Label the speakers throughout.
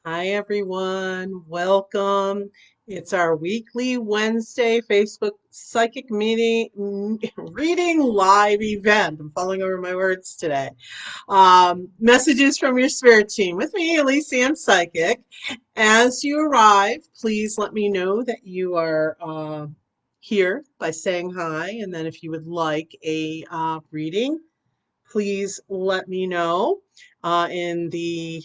Speaker 1: Hi, everyone. Welcome. It's our weekly Wednesday Facebook Psychic meeting reading live event. I'm falling over my words today. Messages from your spirit team with me, Elyse Ann Psychic. As you arrive, please let me know that you are here by saying hi. And then if you would like a reading, please let me know in the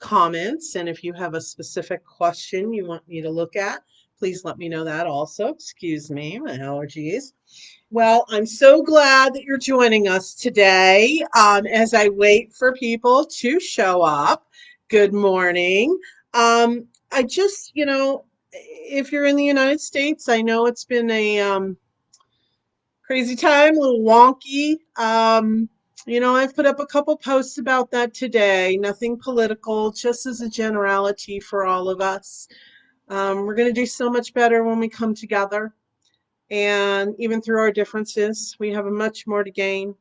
Speaker 1: comments. And if you have a specific question you want me to look at, please let me know that also. Excuse me, my allergies. Well, I'm so glad that you're joining us today as I wait for people to show up. Good morning. I just, if you're in the United States, I know it's been a crazy time, a little wonky. I've put up a couple posts about that today. Nothing political, just as a generality for all of us. We're going to do so much better when we come together. And even through our differences, we have much more to gain.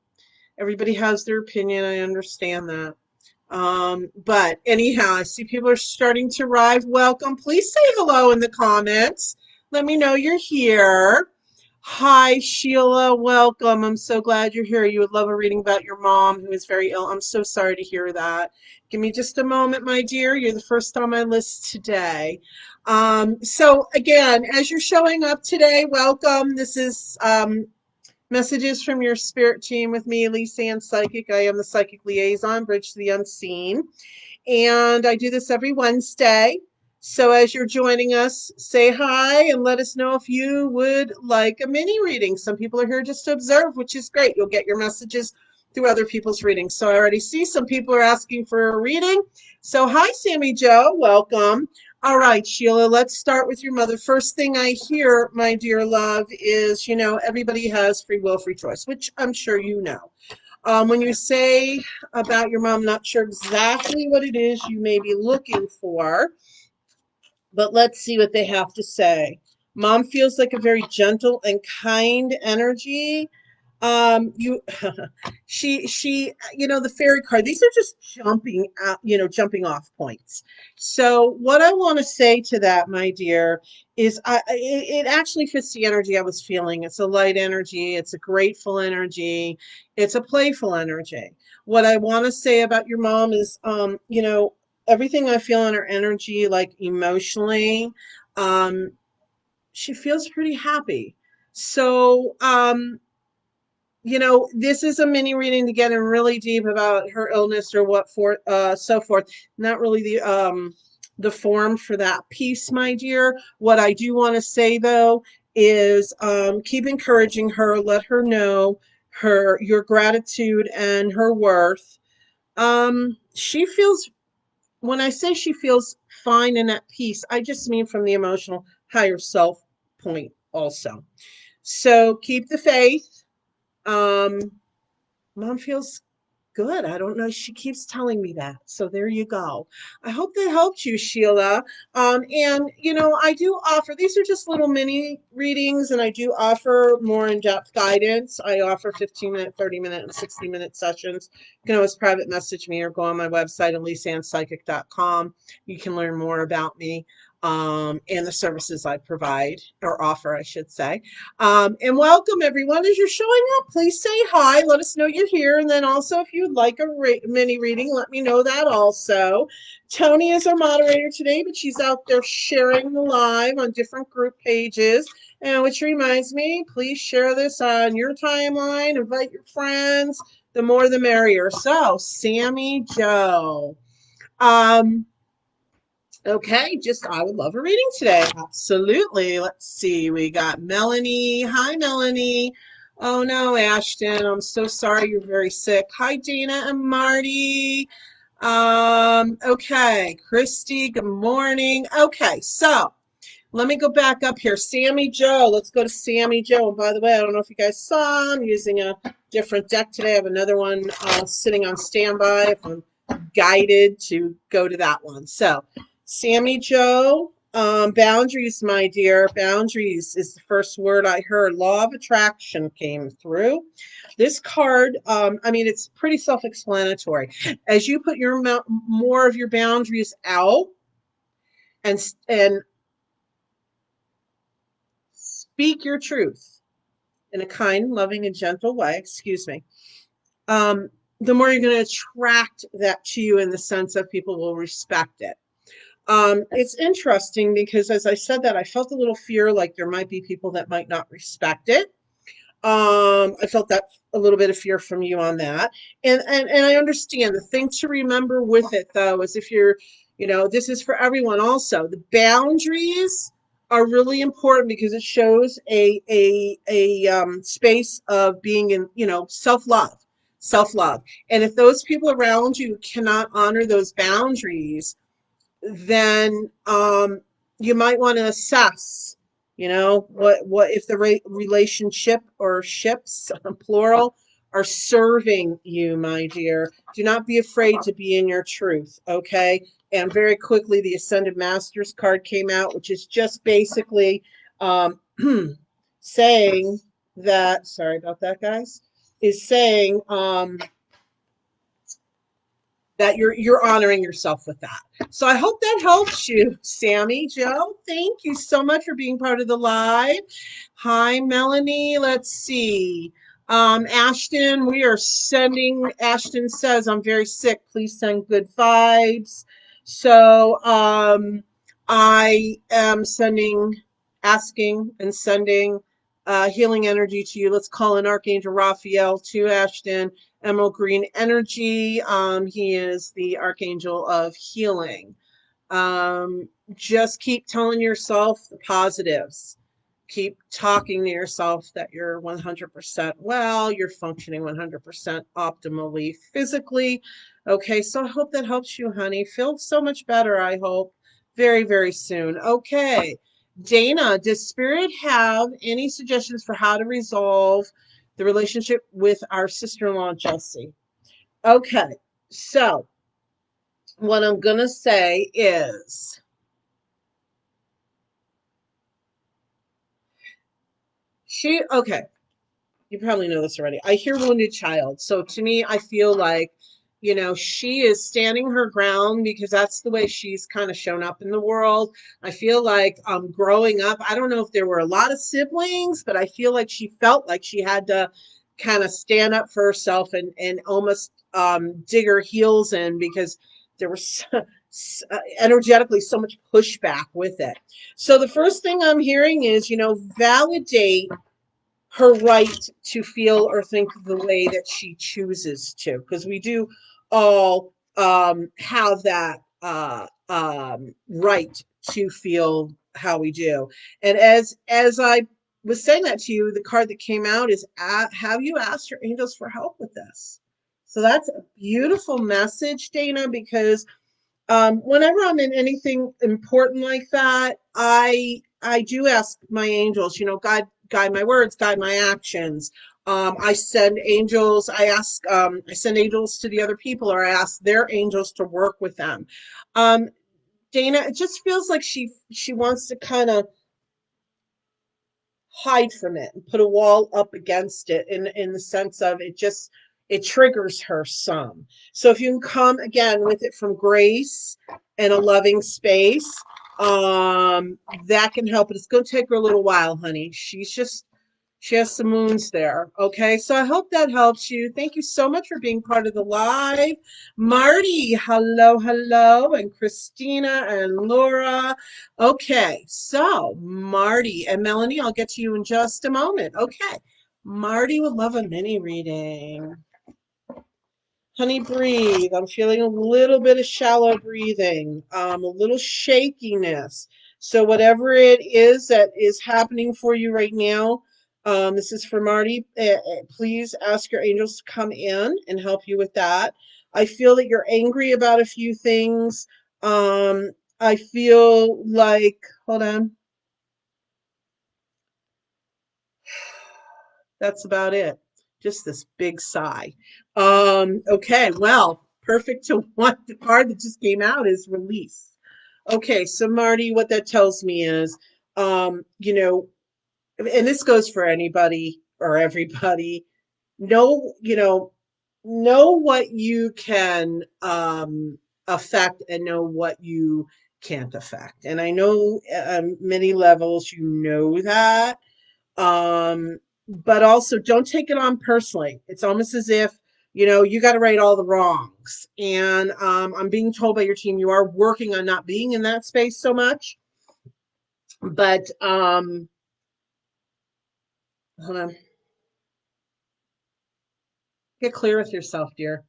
Speaker 1: Everybody has their opinion. I understand that. But anyhow, I see people are starting to arrive. Welcome. Please say hello in the comments. Let me know you're here. Hi, Sheila. Welcome. I'm so glad you're here. You would love a reading about your mom who is very ill. I'm so sorry to hear that. Give me just a moment, my dear. You're the first on my list today. So again, as you're showing up today, welcome. This is Messages from your spirit team with me, Elyse Ann Psychic. I am the Psychic Liaison, Bridge to the Unseen. And I do this every Wednesday. So as you're joining us, say hi and let us know if you would like a mini reading. Some people are here just to observe, which is great. You'll get your messages through other people's readings. So I already see some people are asking for a reading. So hi, Sammy Joe. Welcome. All right, Sheila, let's start with your mother. First thing I hear, my dear love, is, everybody has free will, free choice, which I'm sure you know. When you say about your mom, not sure exactly what it is you may be looking for, but let's see what they have to say. Mom feels like a very gentle and kind energy. You the fairy card, these are just jumping out, jumping off points. So what I want to say to that, my dear, is it actually fits the energy I was feeling. It's a light energy, it's a grateful energy, it's a playful energy. What I want to say about your mom is everything I feel in her energy, like emotionally, um she feels pretty happy. So this is a mini reading to get in really deep about her illness or so forth. Not really the form for that piece, my dear. What I do want to say though is keep encouraging her, let her know your gratitude and her worth. She feels When I say she feels fine and at peace, I just mean from the emotional higher self point also. So keep the faith. Um, Mom feels good. I don't know. She keeps telling me that. So there you go. I hope that helped you, Sheila. And, I do offer, these are just little mini readings, and I do offer more in-depth guidance. I offer 15-minute, 30-minute, and 60-minute sessions. You can always private message me or go on my website, ElyseAnnPsychic.com. You can learn more about me and the services I provide or offer, I should say. And welcome everyone. As you're showing up, please say hi. Let us know you're here. And then also, if you'd like a mini reading, let me know that also. Tony is our moderator today, but she's out there sharing the live on different group pages. And which reminds me, please share this on your timeline. Invite your friends. The more the merrier. So, Sammy Joe. Okay, I would love a reading today. Absolutely. Let's see. We got Melanie. Hi, Melanie. Oh no, Ashton. I'm so sorry you're very sick. Hi, Dana and Marty. Okay, Christy, good morning. Okay, so let me go back up here. Sammy Joe. Let's go to Sammy Joe. And by the way, I don't know if you guys saw, I'm using a different deck today. I have another one sitting on standby if I'm guided to go to that one. So, Sammy Joe, boundaries, my dear. Boundaries is the first word I heard. Law of attraction came through. This card, it's pretty self-explanatory. As you put more of your boundaries out, and speak your truth in a kind, loving, and gentle way, excuse me, um, the more you're going to attract that to you in the sense of people will respect it. It's interesting because as I said that, I felt a little fear like there might be people that might not respect it. I felt that a little bit of fear from you on that. And I understand the thing to remember with it though is if you're, this is for everyone also. The boundaries are really important because it shows a space of being in, self-love, self-love. And if those people around you cannot honor those boundaries, then you might want to assess, what if the relationship or ships, plural, are serving you, my dear. Do not be afraid to be in your truth, okay? And very quickly, the Ascended Masters card came out, which is just basically um, saying that, sorry about that, guys, is saying that you're honoring yourself with that. So I hope that helps you, Sammy. Joe, thank you so much for being part of the live. Hi, Melanie. Let's see. Ashton, Ashton says, I'm very sick. Please send good vibes. So I am asking and sending healing energy to you. Let's call in Archangel Raphael to Ashton. Emerald Green Energy. He is the Archangel of Healing. Just keep telling yourself the positives. Keep talking to yourself that you're 100% well, you're functioning 100% optimally physically. Okay, so I hope that helps you, honey. Feel so much better, I hope, very, very soon. Okay, Dana, does Spirit have any suggestions for how to resolve the relationship with our sister-in-law, Jessie? Okay, so what I'm going to say is okay, you probably know this already. I hear wounded child. So to me, I feel like, she is standing her ground because that's the way she's kind of shown up in the world. I feel like growing up, I don't know if there were a lot of siblings, but I feel like she felt like she had to kind of stand up for herself and almost dig her heels in because there was energetically so much pushback with it. So the first thing I'm hearing is, validate her right to feel or think the way that she chooses to, because we do all have that right to feel how we do. And as I was saying that to you, the card that came out is have you asked your angels for help with this? So that's a beautiful message, Dana, because whenever I'm in anything important like that, I do ask my angels, guide my words, guide my actions. I send angels, I send angels to the other people, or I ask their angels to work with them. Um, Dana, it just feels like she wants to kind of hide from it and put a wall up against it in the sense of it triggers her some. So if you can come again with it from grace and a loving space, that can help. But it's going to take her a little while, honey. She has some moons there. Okay, so I hope that helps you. Thank you so much for being part of the live. Marty, hello, hello, and Christina and Laura. Okay, so Marty and Melanie, I'll get to you in just a moment. Okay, Marty would love a mini reading. Honey, breathe. I'm feeling a little bit of shallow breathing, a little shakiness. So whatever it is that is happening for you right now, this is for Marty. Please ask your angels to come in and help you with that. I feel that you're angry about a few things. I feel like, hold on. That's about it. Just this big sigh. Okay, well, perfect to what the card that just came out is release. Okay, so Marty, what that tells me is, and this goes for anybody or everybody, know, know what you can affect and know what you can't affect. And I know many levels you know that, but also don't take it on personally. It's almost as if, you got to right all the wrongs. And I'm being told by your team you are working on not being in that space so much. But hold on, get clear with yourself, dear,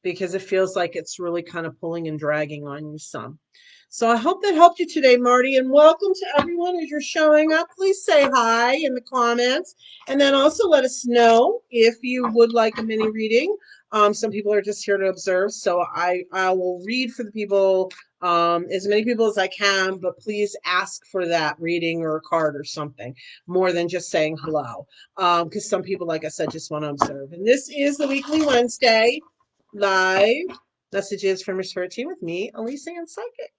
Speaker 1: because it feels like it's really kind of pulling and dragging on you some. So I hope that helped you today, Marty, and welcome to everyone as you're showing up. Please say hi in the comments, and then also let us know if you would like a mini reading. Some people are just here to observe, so I will read for the people, as many people as I can, but please ask for that reading or a card or something more than just saying hello, because some people, like I said, just want to observe. And this is the weekly Wednesday live messages from your spirit team with me, Elyse Ann Psychic.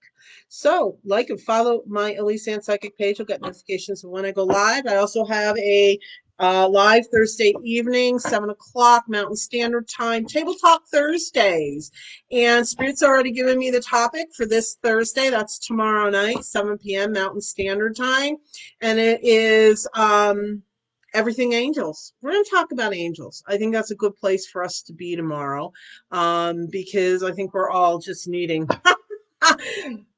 Speaker 1: So, like and follow my Elyse Ann Psychic page. You'll get notifications of when I go live. I also have a live Thursday evening, 7 o'clock Mountain Standard Time, Table Talk Thursdays. And Spirit's already given me the topic for this Thursday. That's tomorrow night, 7 p.m. Mountain Standard Time. And it is everything angels. We're going to talk about angels. I think that's a good place for us to be tomorrow, because I think we're all just needing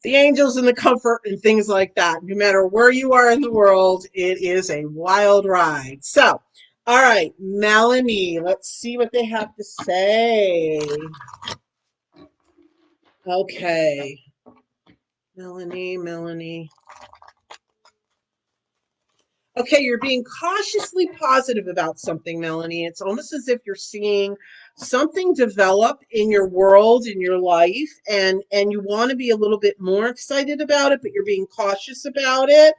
Speaker 1: the angels and the comfort and things like that. No matter where you are in the world, it is a wild ride. So, all right, Melanie, let's see what they have to say. Okay, Melanie. Okay, you're being cautiously positive about something, Melanie. It's almost as if you're seeing something develop in your world, in your life, and you want to be a little bit more excited about it, but you're being cautious about it.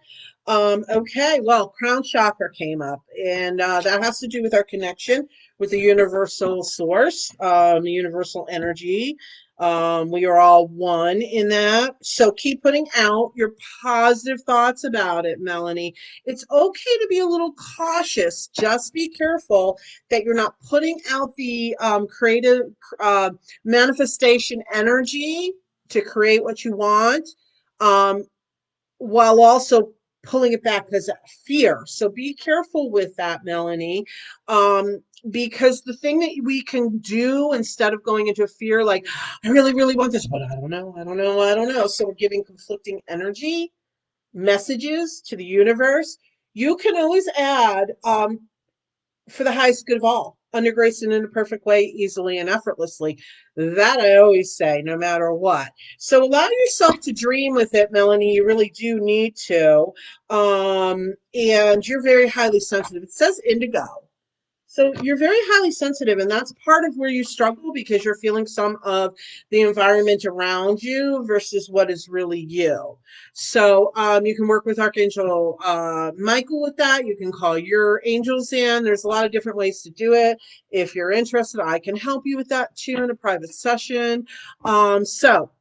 Speaker 1: Okay, well, crown chakra came up, and that has to do with our connection with the universal source, the universal energy. We are all one in that. So keep putting out your positive thoughts about it, Melanie. It's okay to be a little cautious. Just be careful that you're not putting out the creative manifestation energy to create what you want, um, while also pulling it back because of fear. So be careful with that, Melanie. Because the thing that we can do instead of going into fear, like, I really, really want this, but I don't know. So we're giving conflicting energy messages to the universe. You can always add, for the highest good of all, under grace and in a perfect way, easily and effortlessly. That I always say, no matter what. So allow yourself to dream with it, Melanie. You really do need to. And you're very highly sensitive. It says indigo. So you're very highly sensitive, and that's part of where you struggle because you're feeling some of the environment around you versus what is really you. So you can work with Archangel Michael with that. You can call your angels in. There's a lot of different ways to do it. If you're interested, I can help you with that too in a private session. So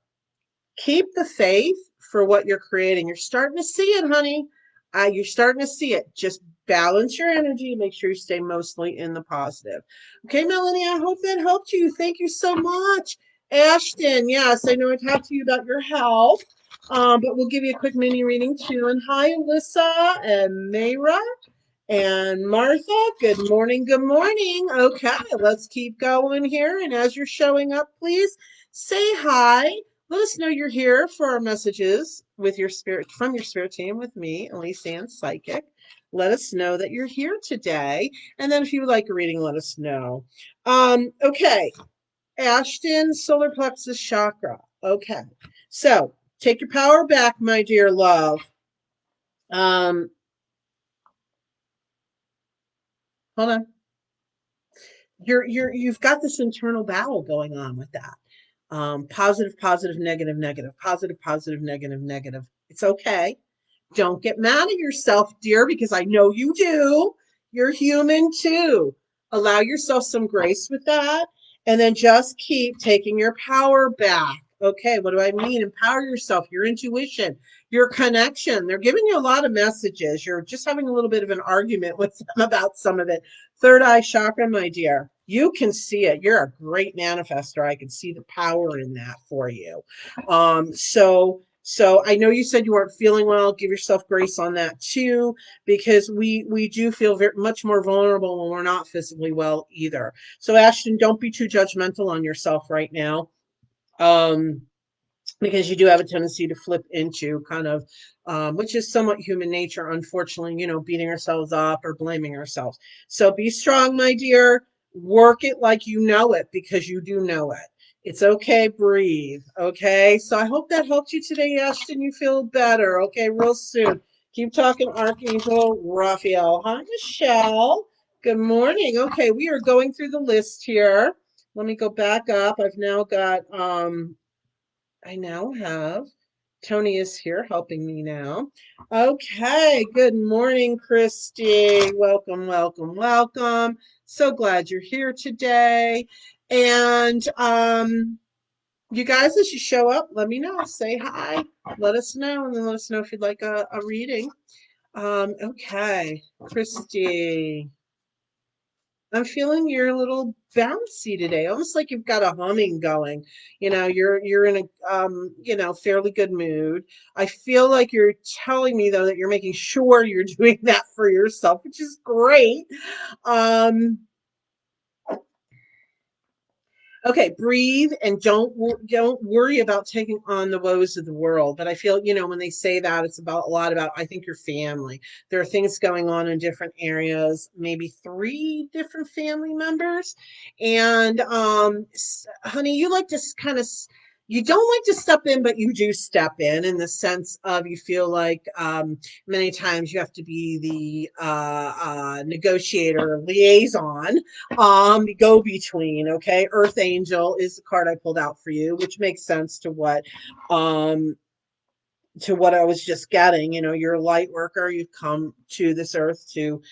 Speaker 1: keep the faith for what you're creating. You're starting to see it, honey. You're starting to see it. Just balance your energy. Make sure you stay mostly in the positive. Okay, Melanie, I hope that helped you. Thank you so much. Ashton, yes, I know I talked to you about your health, but we'll give you a quick mini reading too. And hi, Alyssa and Mayra and Martha. Good morning. Good morning. Okay, let's keep going here. And as you're showing up, please say hi. Let us know you're here for our messages with your spirit from your spirit team with me, Elyse Ann Psychic. Let us know that you're here today. And then if you would like a reading, let us know. Okay. Ashton, solar plexus chakra. Okay. So take your power back, my dear love. Hold on. You've got this internal battle going on with that. Positive, negative, positive, negative. It's okay. Don't get mad at yourself, dear, because I know you do. You're human too. Allow yourself some grace with that, and then just keep taking your power back. Okay, what do I mean? Empower yourself, your intuition, your connection. They're giving you a lot of messages. You're just having a little bit of an argument with them about some of it. Third eye chakra, my dear. You can see it. You're a great manifester. I can see the power in that for you. So I know you said you weren't feeling well. Give yourself grace on that too, because we do feel very much more vulnerable when we're not physically well either. So Ashton, don't be too judgmental on yourself right now. Um, because you do have a tendency to flip into kind of which is somewhat human nature, unfortunately, beating ourselves up or blaming ourselves. So be strong, my dear. Work it like you know it, because you do know it. It's okay. Breathe. Okay, so I hope that helped you today, Ashton. You feel better. Okay, real soon. Keep talking, Archangel Raphael. Hi, Michelle. Good morning. Okay, we are going through the list here. Let me go back up. I now have Tony is here helping me now. Okay, good morning, Christy. Welcome, welcome, welcome. So glad you're here today. And you guys, as you show up, let me know. Say hi. Let us know, and then let us know if you'd like a reading. Okay, Christy. I'm feeling you're a little bouncy today, almost like you've got a humming going. You're in a fairly good mood. I feel like you're telling me though that you're making sure you're doing that for yourself, which is great. Um, Okay, breathe and don't worry about taking on the woes of the world. But I feel, when they say that, it's about a lot about, I think, your family. There are things going on in different areas, maybe three different family members. And honey, you like to kind of you don't like to step in, but you do step in the sense of you feel like many times you have to be the negotiator, liaison, go between. Okay, Earth Angel is the card I pulled out for you, which makes sense um to what I was just getting. You're a light worker. You've come to this earth to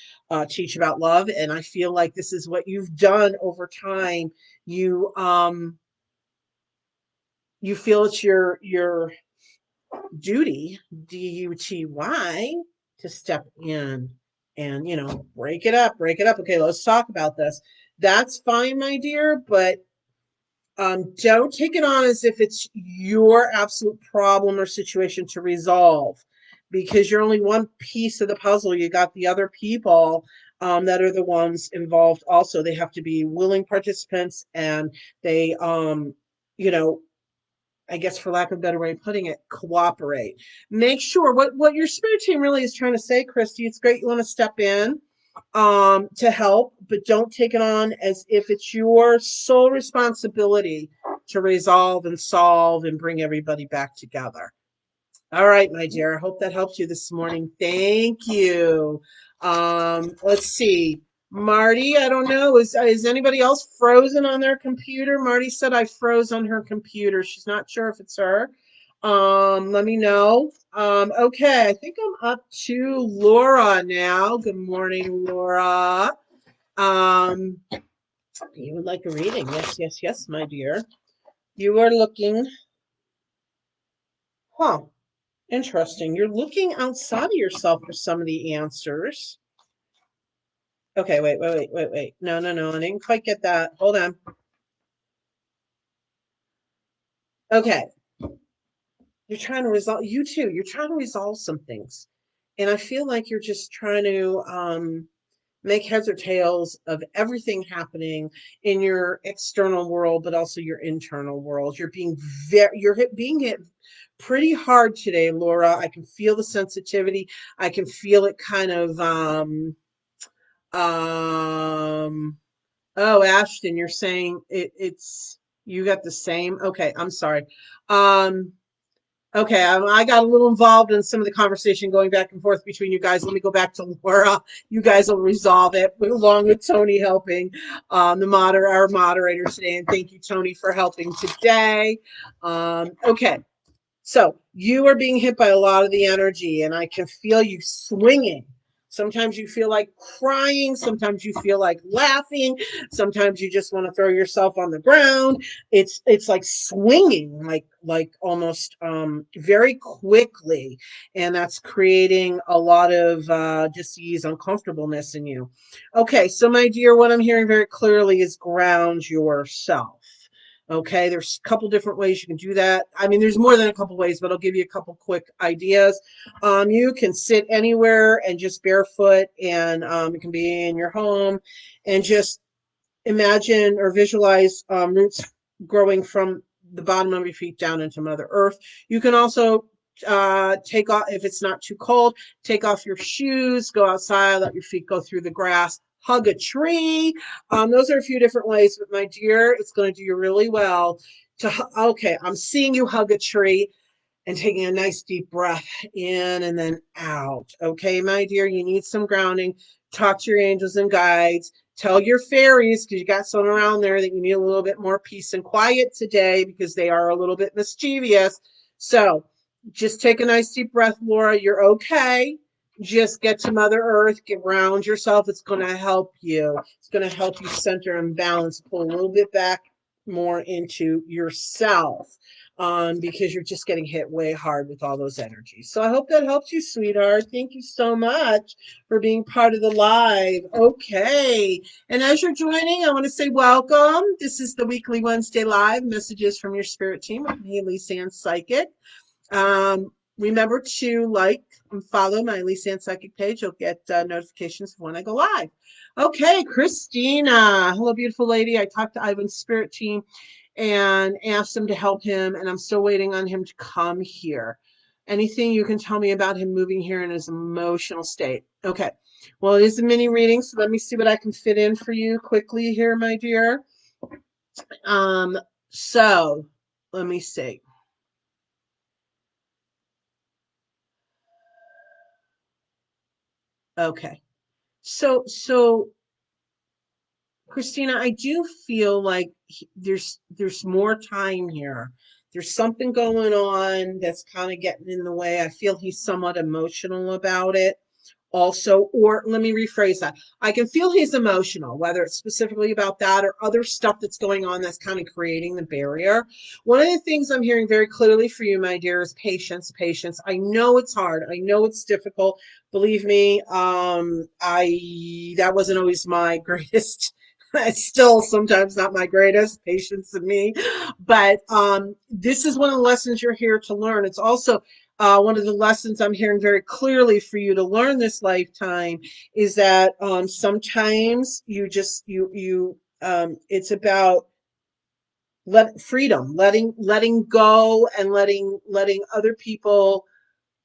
Speaker 1: teach about love, and I feel like this is what you've done over time. You um you feel it's your duty, DUTY, to step in and break it up. Okay, let's talk about this. That's fine, my dear, but don't take it on as if it's your absolute problem or situation to resolve, because you're only one piece of the puzzle. You got the other people that are the ones involved also. They have to be willing participants, and they you know I guess, for lack of a better way of putting it, cooperate. Make sure what your spirit team really is trying to say, Christy. It's great you want to step in to help, but don't take it on as if it's your sole responsibility to resolve and solve and bring everybody back together. All right, my dear. I hope that helps you this morning. Thank you. Let's see. Marty, I don't know. Is anybody else frozen on their computer? Marty said I froze on her computer. She's not sure if it's her. Let me know. Okay, I think I'm up to Laura now. Good morning, Laura. Um, you would like a reading? Yes, yes, yes, my dear. You are looking, huh? Interesting. You're looking outside of yourself for some of the answers. Okay, wait. No, no, no. I didn't quite get that. Hold on. Okay. You're trying to resolve, you too, you're trying to resolve some things. And I feel like you're just trying to make heads or tails of everything happening in your external world, but also your internal world. Being hit pretty hard today, Laura. I can feel the sensitivity. I can feel it kind of Um, oh, Ashton, you're saying it's you got the same. Okay, I'm sorry. Um, okay, I got a little involved in some of the conversation going back and forth between you guys. Let me go back to Laura. You guys will resolve it along with Tony helping, our moderator today. And thank you, Tony, for helping today. Okay. So you are being hit by a lot of the energy, and I can feel you swinging. Sometimes you feel like crying. Sometimes you feel like laughing. Sometimes you just want to throw yourself on the ground. It's like swinging, like almost very quickly, and that's creating a lot of dis-ease, uncomfortableness in you. Okay, so my dear, what I'm hearing very clearly is ground yourself. Okay, there's a couple different ways you can do that. I mean, there's more than a couple ways, but I'll give you a couple quick ideas. You can sit anywhere and just barefoot, and it can be in your home, and just imagine or visualize roots growing from the bottom of your feet down into Mother Earth. You can also take off, if it's not too cold, take off your shoes, go outside, let your feet go through the grass, hug a tree. Those are a few different ways, but my dear, it's going to do you really well okay, I'm seeing you hug a tree and taking a nice deep breath in and then out. Okay, my dear, you need some grounding. Talk to your angels and guides. Tell your fairies, because you got some around there, that you need a little bit more peace and quiet today because they are a little bit mischievous. So just take a nice deep breath, Laura. You're okay. Just get to Mother Earth, get ground yourself. It's going to help you. It's going to help you center and balance, pull a little bit back more into yourself, because you're just getting hit way hard with all those energies. So I hope that helps you, sweetheart. Thank you so much for being part of the live. Okay. And as you're joining, I want to say welcome. This is the weekly Wednesday live messages from your spirit team with me, Elyse Ann Psychic. Remember to like and follow my Elyse Ann Psychic page. You'll get notifications when I go live. Okay, Christina. Hello, beautiful lady. I talked to Ivan's spirit team and asked him to help him, and I'm still waiting on him to come here. Anything you can tell me about him moving here in his emotional state? Okay. Well, it is a mini reading, so let me see what I can fit in for you quickly here, my dear. Um, so let me see. Okay. So Christina, I do feel like there's more time here. There's something going on that's kind of getting in the way. I feel he's somewhat emotional about it also, or let me rephrase that. I can feel he's emotional, whether it's specifically about that or other stuff that's going on that's kind of creating the barrier. One of the things I'm hearing very clearly for you, my dear, is patience, patience. I know it's hard. I know it's difficult. Believe me, I that wasn't always my greatest. It's still sometimes not my greatest patience in me, but this is one of the lessons you're here to learn. It's also one of the lessons I'm hearing very clearly for you to learn this lifetime is that sometimes it's about freedom, letting go, and letting other people.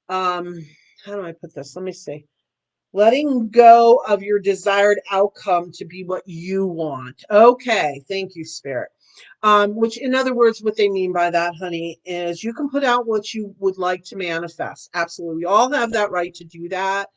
Speaker 1: How do I put this? Let me see. Letting go of your desired outcome to be what you want. Okay, thank you, Spirit. Which, in other words, what they mean by that, honey, is you can put out what you would like to manifest. Absolutely. We all have that right to do that.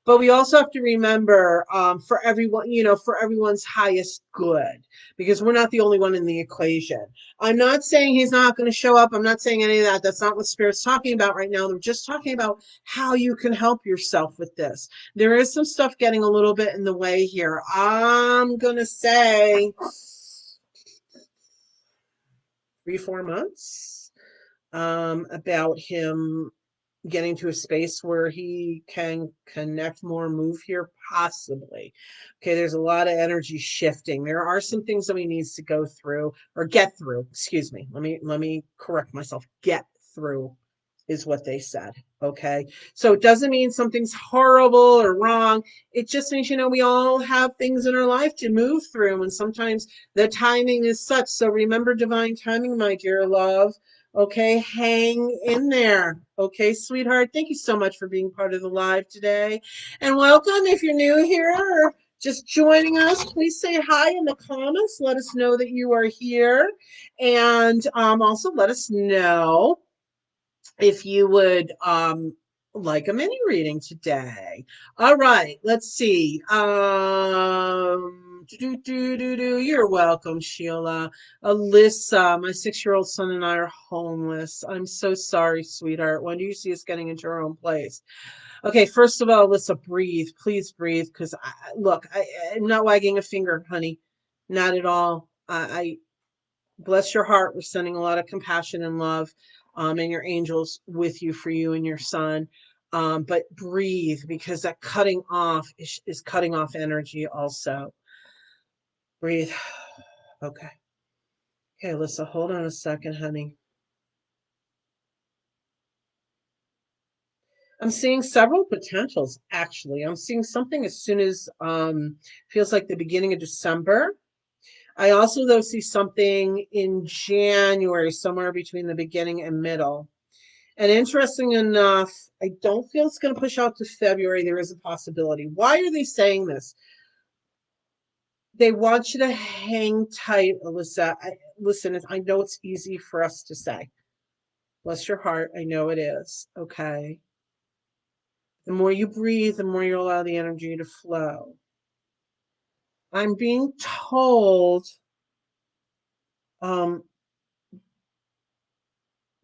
Speaker 1: But we also have to remember, for everyone, for everyone's highest good, because we're not the only one in the equation. I'm not saying he's not going to show up. I'm not saying any of that. That's not what Spirit's talking about right now. They're just talking about how you can help yourself with this. There is some stuff getting a little bit in the way here. I'm going to say 3, 4 months, about him getting to a space where he can connect more, move here, possibly. Okay, there's a lot of energy shifting. There are some things that he needs to go through or get through. Excuse me. Let me correct myself. Get through is what they said. Okay. So it doesn't mean something's horrible or wrong. It just means, we all have things in our life to move through. And sometimes the timing is such. So remember divine timing, my dear love. Okay. Hang in there. Okay, sweetheart. Thank you so much for being part of the live today. And welcome if you're new here or just joining us. Please say hi in the comments. Let us know that you are here. And also let us know if you would like a mini reading today. All right, let's see. You're welcome, Sheila. Alyssa, my 6-year-old son and I are homeless. I'm so sorry, sweetheart. When do you see us getting into our own place? Okay, first of all, Alyssa, breathe. Please breathe, because look, I'm not wagging a finger, honey. Not at all. I bless your heart. We're sending a lot of compassion and love, and your angels with you for you and your son. But breathe, because that cutting off is cutting off energy also. Breathe. Okay. Okay, Alyssa, hold on a second, honey. I'm seeing several potentials, actually. I'm seeing something as soon as feels like the beginning of December. I also, though, see something in January, somewhere between the beginning and middle. And interesting enough, I don't feel it's going to push out to February. There is a possibility. Why are they saying this? They want you to hang tight, Alyssa. Listen, I know it's easy for us to say. Bless your heart. I know it is. Okay. The more you breathe, the more you allow the energy to flow. I'm being told, um,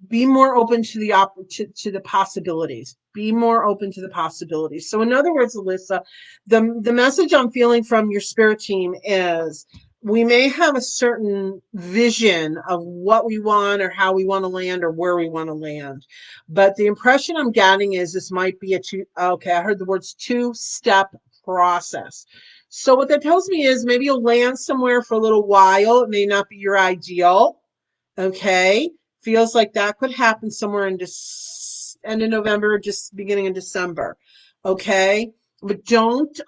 Speaker 1: be more open to the possibilities. Be more open to the possibilities. So in other words, Alyssa, the message I'm feeling from your spirit team is we may have a certain vision of what we want or how we want to land or where we want to land, but the impression I'm getting is this might be I heard the words two-step process. So what that tells me is maybe you'll land somewhere for a little while. It may not be your ideal. Okay, feels like that could happen somewhere in end of November, just beginning of December. Okay, but don't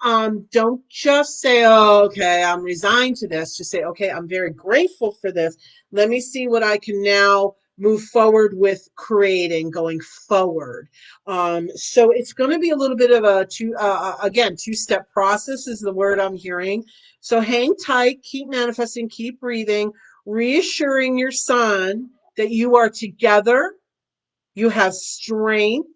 Speaker 1: just say, oh, okay, I'm resigned to this. Just say, okay, I'm very grateful for this. Let me see what I can now move forward with creating going forward. So it's going to be a little bit of a two-step process is the word I'm hearing. So hang tight, keep manifesting, keep breathing, reassuring your son that you are together, you have strength,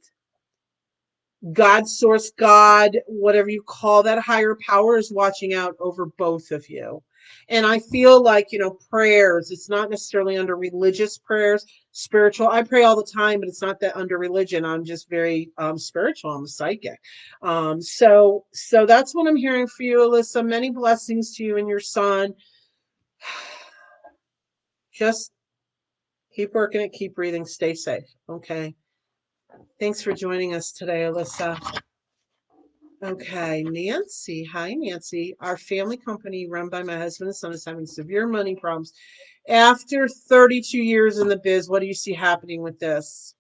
Speaker 1: God, source, God, whatever you call that, higher power is watching out over both of you. And I feel like, prayers, it's not necessarily under religious prayers, spiritual. I pray all the time, but it's not that under religion. I'm just very spiritual. I'm a psychic. So that's what I'm hearing for you, Alyssa. Many blessings to you and your son. Just keep working it, keep breathing, stay safe. Okay. Thanks for joining us today, Alyssa. Okay, Nancy. Hi, Nancy. Our family company run by my husband and son is having severe money problems. After 32 years in the biz, what do you see happening with this?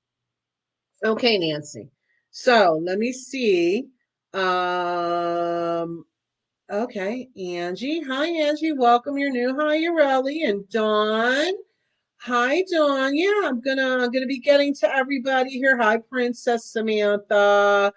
Speaker 1: Okay, Nancy. So let me see. Okay, Angie. Hi, Angie. Welcome. You're new. Hi, Ureli and Dawn. Hi, Dawn. Yeah, I'm gonna be getting to everybody here. Hi, Princess Samantha.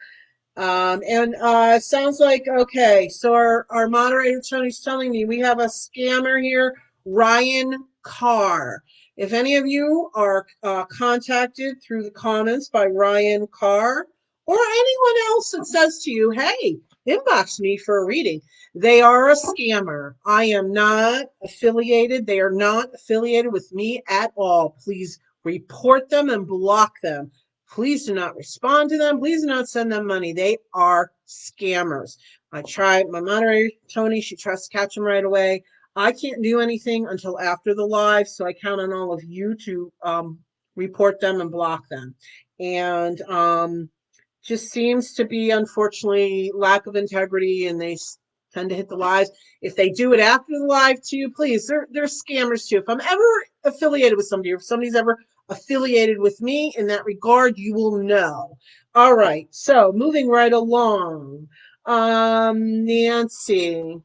Speaker 1: And it sounds like okay. So our moderator Tony's telling me we have a scammer here, Ryan Carr. If any of you are contacted through the comments by Ryan Carr or anyone else that says to you, "Hey, inbox me for a reading," they are a scammer. I am not affiliated. They are not affiliated with me at all. Please report them and block them. Please do not respond to them. Please do not send them money. They are scammers. I tried, my moderator, Tony, she tries to catch them right away. I can't do anything until after the live, so I count on all of you to report them and block them. And just seems to be, unfortunately, lack of integrity, and they tend to hit the lives. If they do it after the live too, please, they're scammers too. If I'm ever affiliated with somebody, or if somebody's ever affiliated with me in that regard, you will know. All right, so moving right along. Nancy.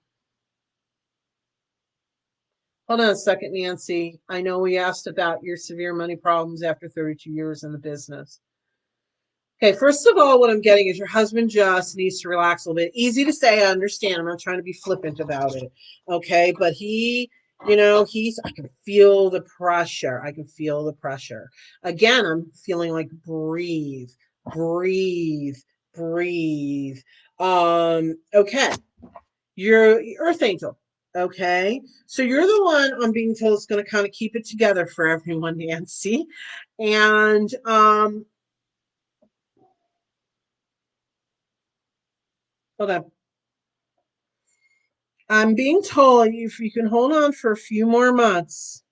Speaker 1: Hold on a second, Nancy. I know we asked about your severe money problems after 32 years in the business. Okay, first of all, what I'm getting is your husband just needs to relax a little bit. Easy to say, I understand. I'm not trying to be flippant about it. Okay, but I can feel the pressure. I can feel the pressure. Again, I'm feeling like breathe, breathe, breathe. Okay, your earth angel. Okay. So you're the one I'm being told is going to kind of keep it together for everyone, Nancy. And hold on. I'm being told if you can hold on for a few more months,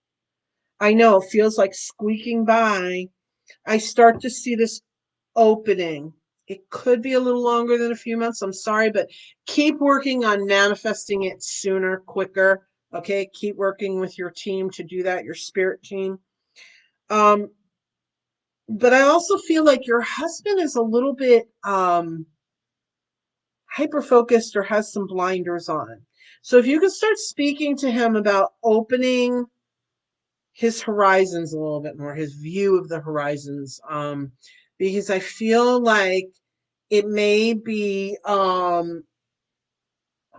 Speaker 1: I know it feels like squeaking by. I start to see this opening. It could be a little longer than a few months. I'm sorry, but keep working on manifesting it sooner, quicker. Okay. Keep working with your team to do that, your spirit team. Um, but I also feel like your husband is a little bit hyper focused or has some blinders on. So if you could start speaking to him about opening his horizons a little bit more, his view of the horizons, because I feel like it may be I'm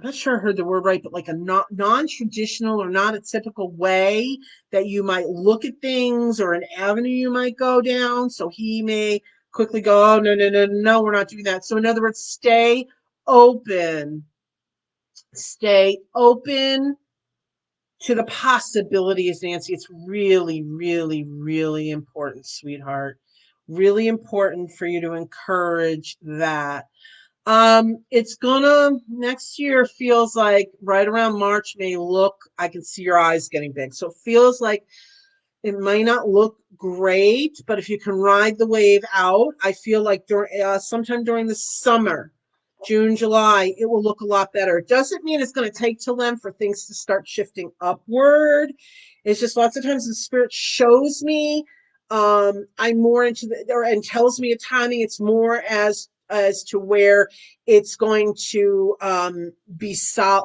Speaker 1: not sure I heard the word right, but like a non-traditional or not a typical way that you might look at things or an avenue you might go down. So he may quickly go, oh, no, no, no, no, we're not doing that. So in other words, open, stay open to the possibilities, Nancy. It's really, really, really important, sweetheart. Really important for you to encourage that. It's gonna next year feels like right around March may look, I can see your eyes getting big. So it feels like it might not look great, but if you can ride the wave out, I feel like during sometime during the summer, June, July, it will look a lot better. It doesn't mean it's going to take till then for things to start shifting upward. It's just lots of times the spirit shows me I'm more into the or and tells me a timing. It's more as to where it's going to be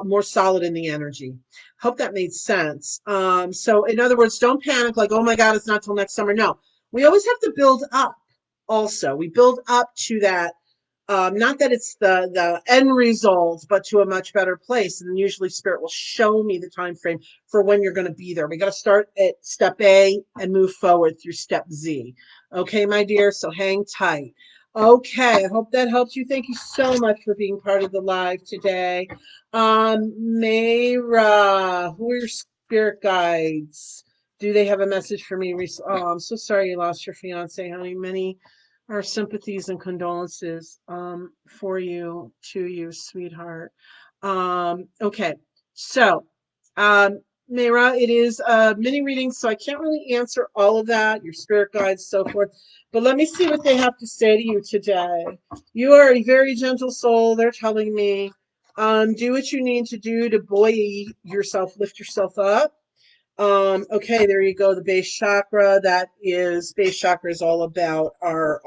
Speaker 1: more solid in the energy. Hope that made sense. So in other words, don't panic like, oh my God, it's not till next summer. No, we always have to build up also. We build up to that. Not that it's the end result, but to a much better place. And usually spirit will show me the time frame for when you're going to be there. We got to start at step A and move forward through step Z. Okay, my dear. So hang tight. Okay, I hope that helps you. Thank you so much for being part of the live today. Mayra, who are your spirit guides? Do they have a message for me? Oh, I'm so sorry you lost your fiance, honey. Many our sympathies and condolences for you, to you, sweetheart. Okay, so Mayra, it is a mini reading, so I can't really answer all of that, your spirit guides, so forth. But let me see what they have to say to you today. You are a very gentle soul, they're telling me. Do what you need to do to buoy yourself, lift yourself up. Okay, there you go. The base chakra. Base chakra is all about our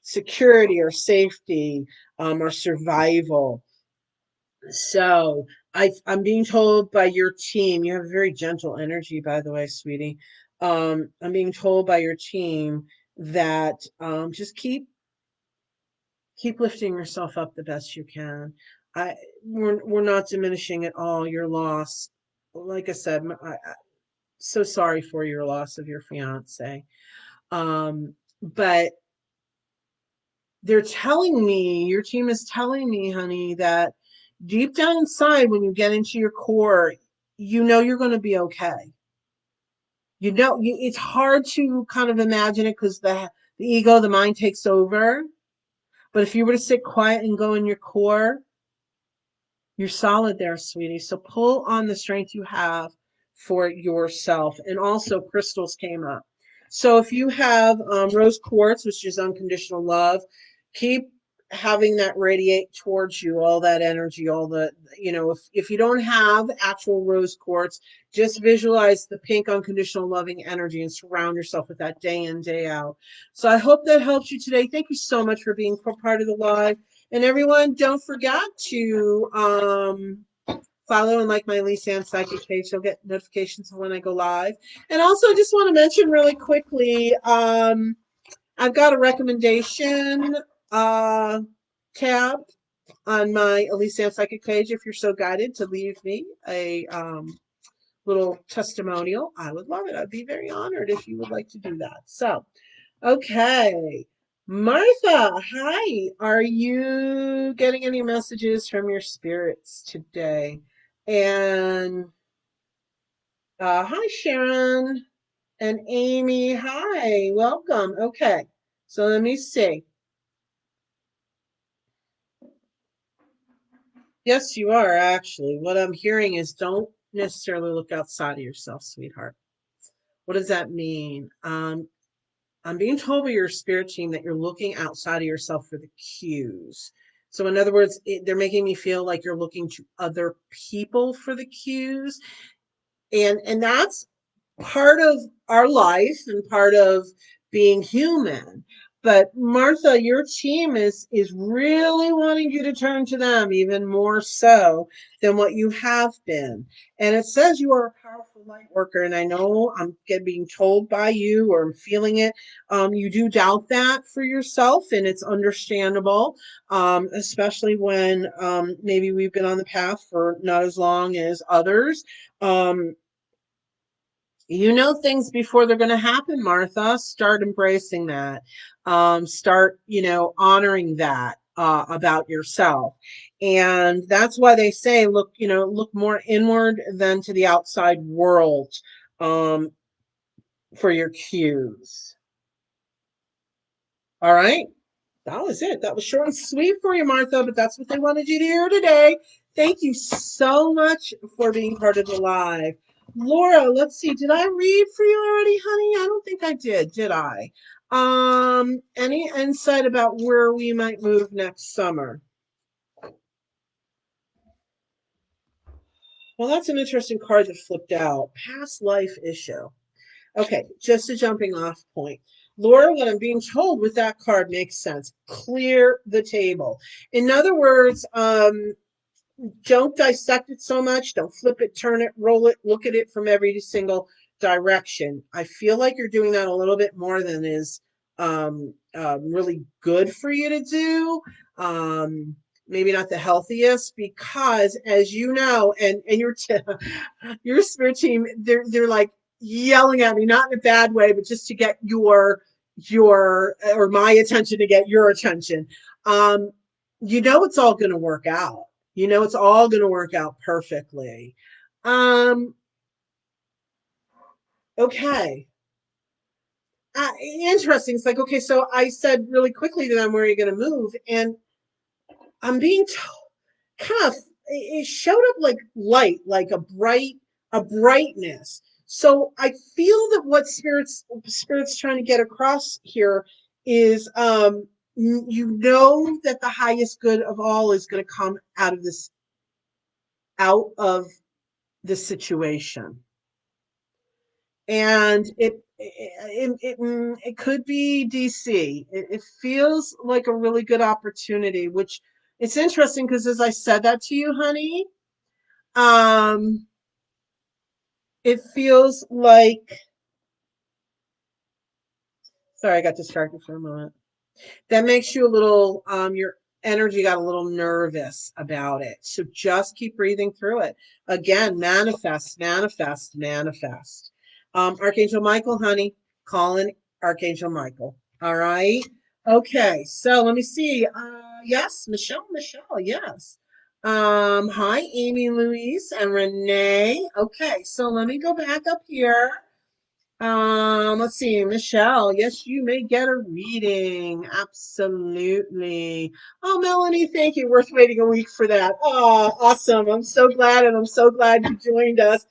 Speaker 1: security, our safety, our survival. So I'm being told by your team, you have a very gentle energy, by the way, sweetie. I'm being told by your team that just keep lifting yourself up the best you can. I we're not diminishing at all your loss. Like I said, so sorry for your loss of your fiance. But they're telling me, your team is telling me, honey, that deep down inside, when you get into your core, you know you're going to be okay. It's hard to kind of imagine it because the ego, the mind takes over. But if you were to sit quiet and go in your core, you're solid there, sweetie. So pull on the strength you have for yourself. And also, crystals came up. So if you have rose quartz, which is unconditional love, keep having that radiate towards you, all that energy, if you don't have actual rose quartz, just visualize the pink unconditional loving energy and surround yourself with that day in, day out. So I hope that helps you today. Thank you so much for being part of the live. And everyone, don't forget to follow and like my Elyse Ann Psychic page. You'll get notifications of when I go live. And also, I just want to mention really quickly, I've got a recommendation tab on my Elyse Ann Psychic page. If you're so guided to leave me a little testimonial, I would love it. I'd be very honored if you would like to do that. So, okay. Martha, hi. Are you getting any messages from your spirits today? And hi, Sharon and Amy. Hi, welcome. Okay, so let me see. Yes, you are actually. What I'm hearing is don't necessarily look outside of yourself, sweetheart. What does that mean? I'm being told by your spirit team that you're looking outside of yourself for the cues. So, in other words, they're making me feel like you're looking to other people for the cues, and that's part of our life and part of being human. But Martha, your team is really wanting you to turn to them even more so than what you have been. And it says you are a powerful light worker. And I know I'm being told by you, or I'm feeling it. You do doubt that for yourself, and it's understandable, especially when maybe we've been on the path for not as long as others. Um, you know things before they're going to happen, Martha. Start embracing that. Start, honoring that about yourself. And that's why they say, look more inward than to the outside world um, for your cues. All right. That was it. That was short and sweet for you, Martha, but that's what they wanted you to hear today. Thank you so much for being part of the live. Laura, let's see. Did I read for you already, honey? I don't think I did I? Any insight about where we might move next summer? Well, that's an interesting card that flipped out. Past life issue. Okay, just a jumping off point. Laura, what I'm being told with that card makes sense. Clear the table. In other words, don't dissect it so much. Don't flip it, turn it, roll it, look at it from every single direction. I feel like you're doing that a little bit more than is really good for you to do. Maybe not the healthiest, because as you know, and your spirit team, they're like yelling at me, not in a bad way, but just to get your or my attention, to get your attention. Um, it's all going to work out. It's all going to work out perfectly. Um, okay. Interesting. It's like, okay, so I said really quickly to them, where are you going to move? And I'm being kind of, it showed up like light, like a brightness. So I feel that what spirits trying to get across here is, that the highest good of all is going to come out of the situation. And it could be DC. It feels like a really good opportunity, which it's interesting because as I said that to you, honey, um, it feels like, sorry, I got distracted for a moment. That makes you a little, your energy got a little nervous about it. So just keep breathing through it. Again, manifest, manifest, manifest. Archangel Michael, honey, calling Archangel Michael. All right. Okay. So let me see. Yes, Michelle, yes. Hi, Amy, Louise, and Renee. Okay. So let me go back up here. Let's see, Michelle. Yes, you may get a reading. Absolutely. Oh, Melanie, thank you. Worth waiting a week for that. Oh, awesome. I'm so glad, and I'm so glad you joined us.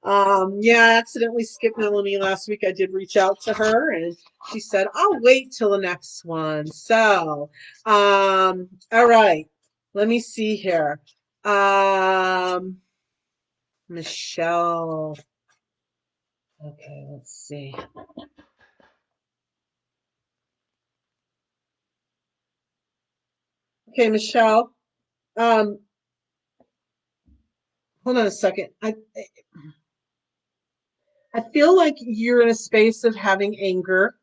Speaker 1: Yeah, I accidentally skipped Melanie last week. I did reach out to her, and she said, I'll wait till the next one. So, all right. Let me see here. Michelle. Okay, let's see. Okay, Michelle. Um, Hold on a second. I feel like you're in a space of having anger,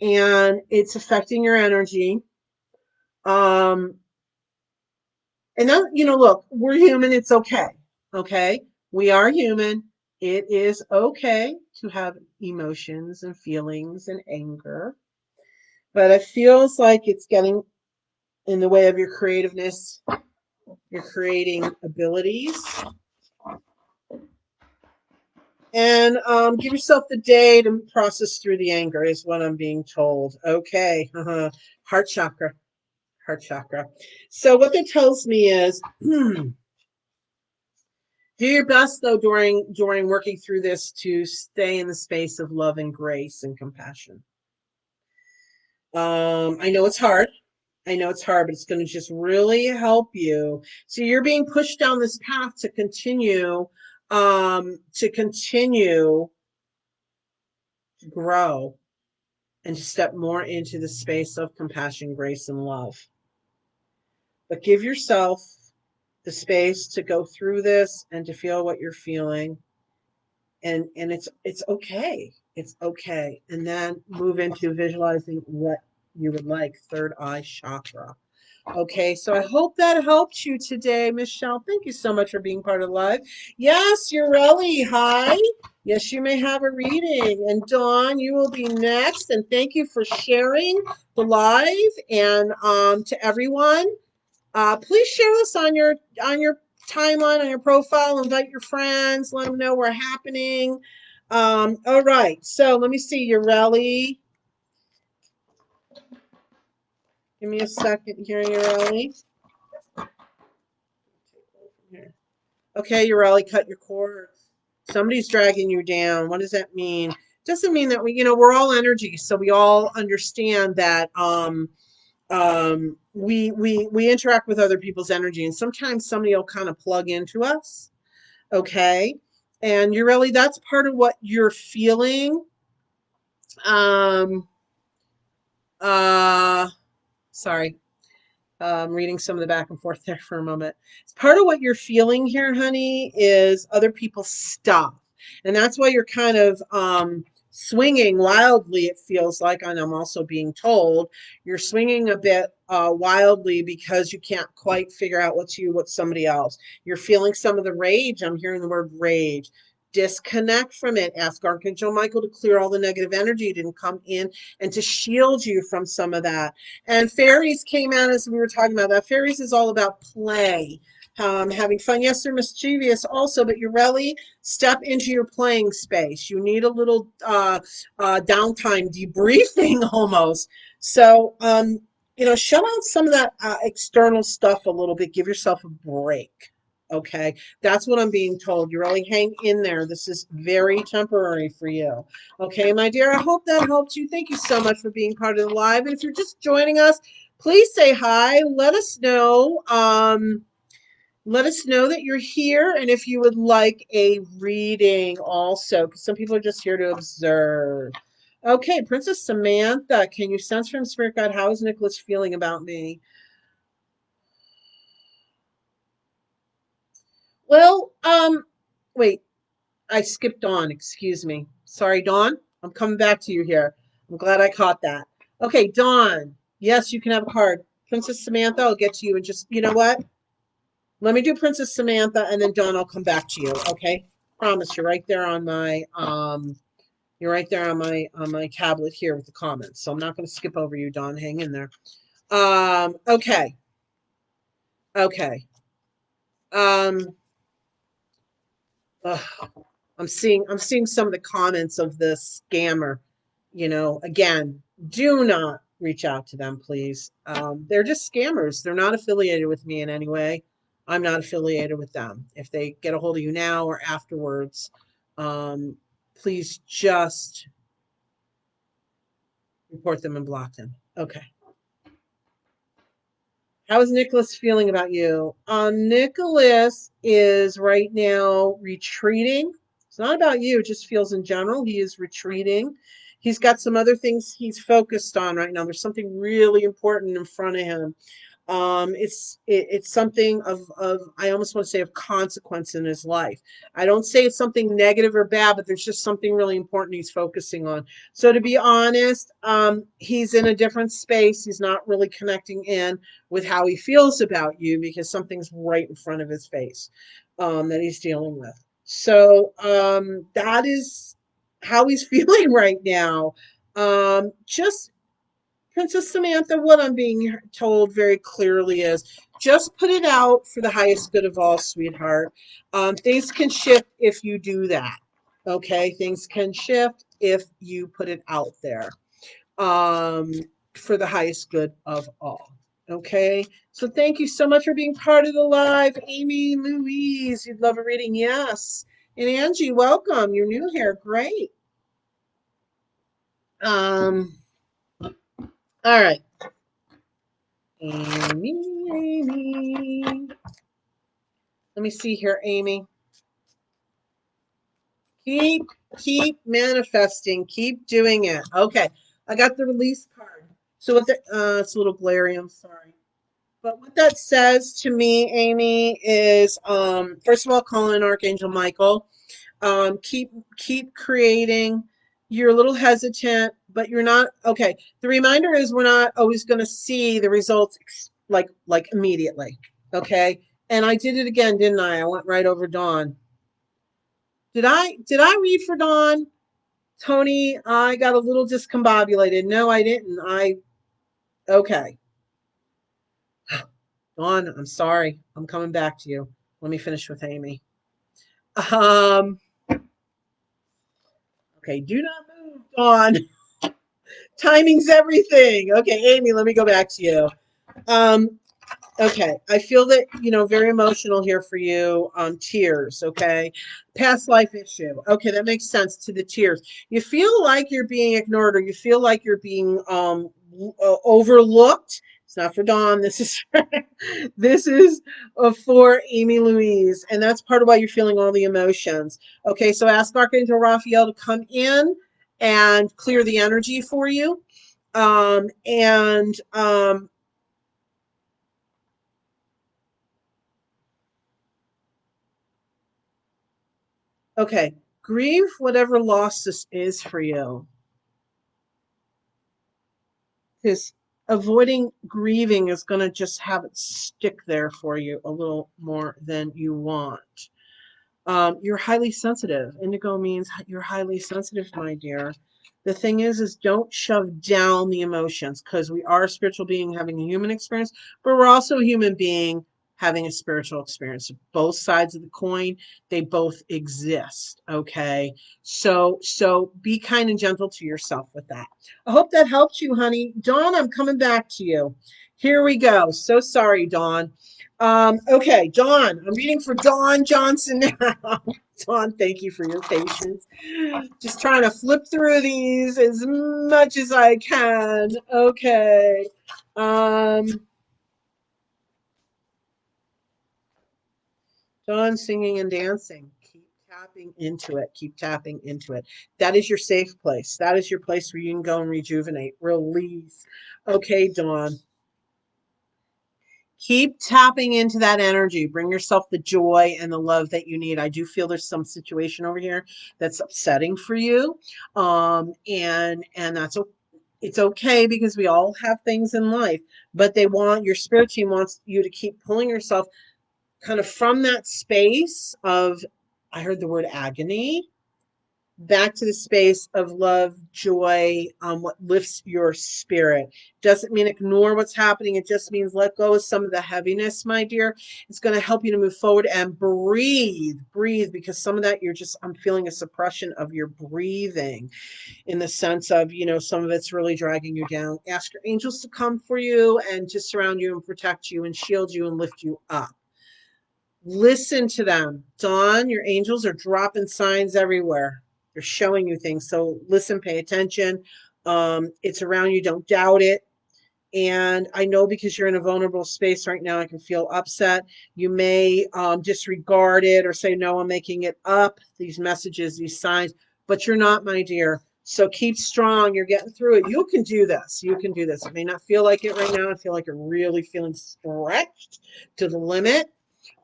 Speaker 1: and it's affecting your energy. Um, and that, look, we're human. It's okay. Okay. We are human. It is okay to have emotions and feelings and anger, but it feels like it's getting in the way of your creativeness, your creating abilities. And give yourself the day to process through the anger, is what I'm being told. Okay. Heart chakra. Heart chakra. So what that tells me is do your best though during working through this to stay in the space of love and grace and compassion. I know it's hard. I know it's hard, but it's going to just really help you. So you're being pushed down this path to continue to grow and to step more into the space of compassion, grace, and love. But give yourself the space to go through this and to feel what you're feeling. And it's okay. It's okay. And then move into visualizing what you would like, third eye chakra. Okay, so I hope that helped you today, Michelle. Thank you so much for being part of the live. Yes, Ureli, hi. Yes, you may have a reading. And Dawn, you will be next. And thank you for sharing the live. And to everyone, please share this on your timeline, on your profile. Invite your friends. Let them know we're happening. All right, so let me see, Ureli. Give me a second here, Ureli. Okay, Ureli, cut your cord. Somebody's dragging you down. What does that mean? Doesn't mean that we're all energy, so we all understand that we interact with other people's energy, and sometimes somebody will kind of plug into us. Okay, and Ureli, that's part of what you're feeling. Um, uh, Sorry. Reading some of the back and forth there for a moment. It's part of what you're feeling here, honey, is other people's stuff. And that's why you're kind of swinging wildly, it feels like. And I'm also being told you're swinging a bit wildly because you can't quite figure out what's you, what's somebody else. You're feeling some of the rage. I'm hearing the word rage. Disconnect from it. Ask Archangel Michael to clear all the negative energy to come in and to shield you from some of that. And fairies came out as we were talking about that. Fairies is all about play, having fun. Yes, they're mischievous also, but you really step into your playing space. You need a little downtime, debriefing almost. So, shut out some of that external stuff a little bit. Give yourself a break. Okay, that's what I'm being told. You really hang in there. This is very temporary for you. Okay, my dear, I hope that helped you. Thank you so much for being part of the live. And if you're just joining us, please say hi. Let us know. Let us know that you're here and if you would like a reading also, because some people are just here to observe. Okay, Princess Samantha, can you sense from Spirit God, how is Nicholas feeling about me? Well, wait, I skipped Dawn. Excuse me. Sorry, Dawn. I'm coming back to you here. I'm glad I caught that. Okay, Dawn. Yes, you can have a card. Princess Samantha, I'll get to you. And just, you know what? Let me do Princess Samantha and then Dawn, I'll come back to you. Okay? Promise you're right there on my you're right there on my tablet here with the comments. So I'm not going to skip over you, Dawn. Hang in there. Okay. Okay. Um ugh. I'm seeing some of the comments of the scammer. Again, do not reach out to them, please. They're just scammers. They're not affiliated with me in any way. I'm not affiliated with them. If they get a hold of you now or afterwards, um, please just report them and block them. Okay. How is Nicholas feeling about you? Nicholas is right now retreating. It's not about you, it just feels in general. He is retreating. He's got some other things he's focused on right now. There's something really important in front of him. It's something of I almost want to say of consequence in his life. I don't say it's something negative or bad, but there's just something really important he's focusing on. So to be honest, he's in a different space. He's not really connecting in with how he feels about you because something's right in front of his face that he's dealing with. So that is how he's feeling right now. Just Princess Samantha, what I'm being told very clearly is just put it out for the highest good of all, sweetheart. Things can shift if you do that. Okay, things can shift if you put it out there, um, for the highest good of all. Okay, so thank you so much for being part of the live. Amy, Louise, you'd love a reading. Yes. And Angie, welcome. You're new here. Great. Um, all right. Amy, Amy. Let me see here, Amy. Keep, keep manifesting. Keep doing it. Okay. I got the release card. So what the, it's a little glary. I'm sorry. But what that says to me, Amy, is first of all, calling in Archangel Michael. Keep creating. You're a little hesitant, but you're not okay. The reminder is we're not always going to see the results like immediately. Okay. And I did it again, didn't I? I went right over Dawn. Did I read for Dawn? Tony, I got a little discombobulated. No, I didn't. Okay. Dawn, I'm sorry. I'm coming back to you. Let me finish with Amy. Um, okay, do not move, Dawn. Timing's everything. Okay, Amy, let me go back to you. Um, okay, I feel that, very emotional here for you. Tears, okay? Past life issue. Okay, that makes sense to the tears. You feel like you're being ignored, or you feel like you're being overlooked. It's not for Dawn. This is this is for Amy Louise, and that's part of why you're feeling all the emotions. Okay, so ask Archangel Raphael to come in and clear the energy for you. And Okay, grieve whatever loss this is for you, because avoiding grieving is going to just have it stick there for you a little more than you want. You're highly sensitive. Indigo means you're highly sensitive, my dear. The thing is don't shove down the emotions, because we are a spiritual being having a human experience, but we're also a human being having a spiritual experience. Both sides of the coin, they both exist. Okay. So be kind and gentle to yourself with that. I hope that helped you, honey. Dawn, I'm coming back to you. Here we go. So sorry, Dawn. Okay, Dawn. I'm reading for Dawn Johnson now. Dawn, thank you for your patience. Just trying to flip through these as much as I can. Okay. Um, Dawn singing and dancing. Keep tapping into it. Keep tapping into it. That is your safe place. That is your place where you can go and rejuvenate, release. Okay, Dawn. Keep tapping into that energy. Bring yourself the joy and the love that you need. I do feel there's some situation over here that's upsetting for you. And it's okay, because we all have things in life, but your spirit team wants you to keep pulling yourself kind of from that space of, I heard the word agony, back to the space of love, joy, what lifts your spirit. Doesn't mean ignore what's happening. It just means let go of some of the heaviness, my dear. It's going to help you to move forward and breathe, because some of that I'm feeling a suppression of your breathing, in the sense of, some of it's really dragging you down. Ask your angels to come for you and to surround you and protect you and shield you and lift you up. Listen to them. Dawn, your angels are dropping signs everywhere. They're showing you things. So listen, pay attention. It's around you. Don't doubt it. And I know, because you're in a vulnerable space right now, I can feel upset. You may disregard it or say, no, I'm making it up, these messages, these signs, but you're not, my dear. So keep strong. You're getting through it. You can do this. You can do this. It may not feel like it right now. I feel like you're really feeling stretched to the limit.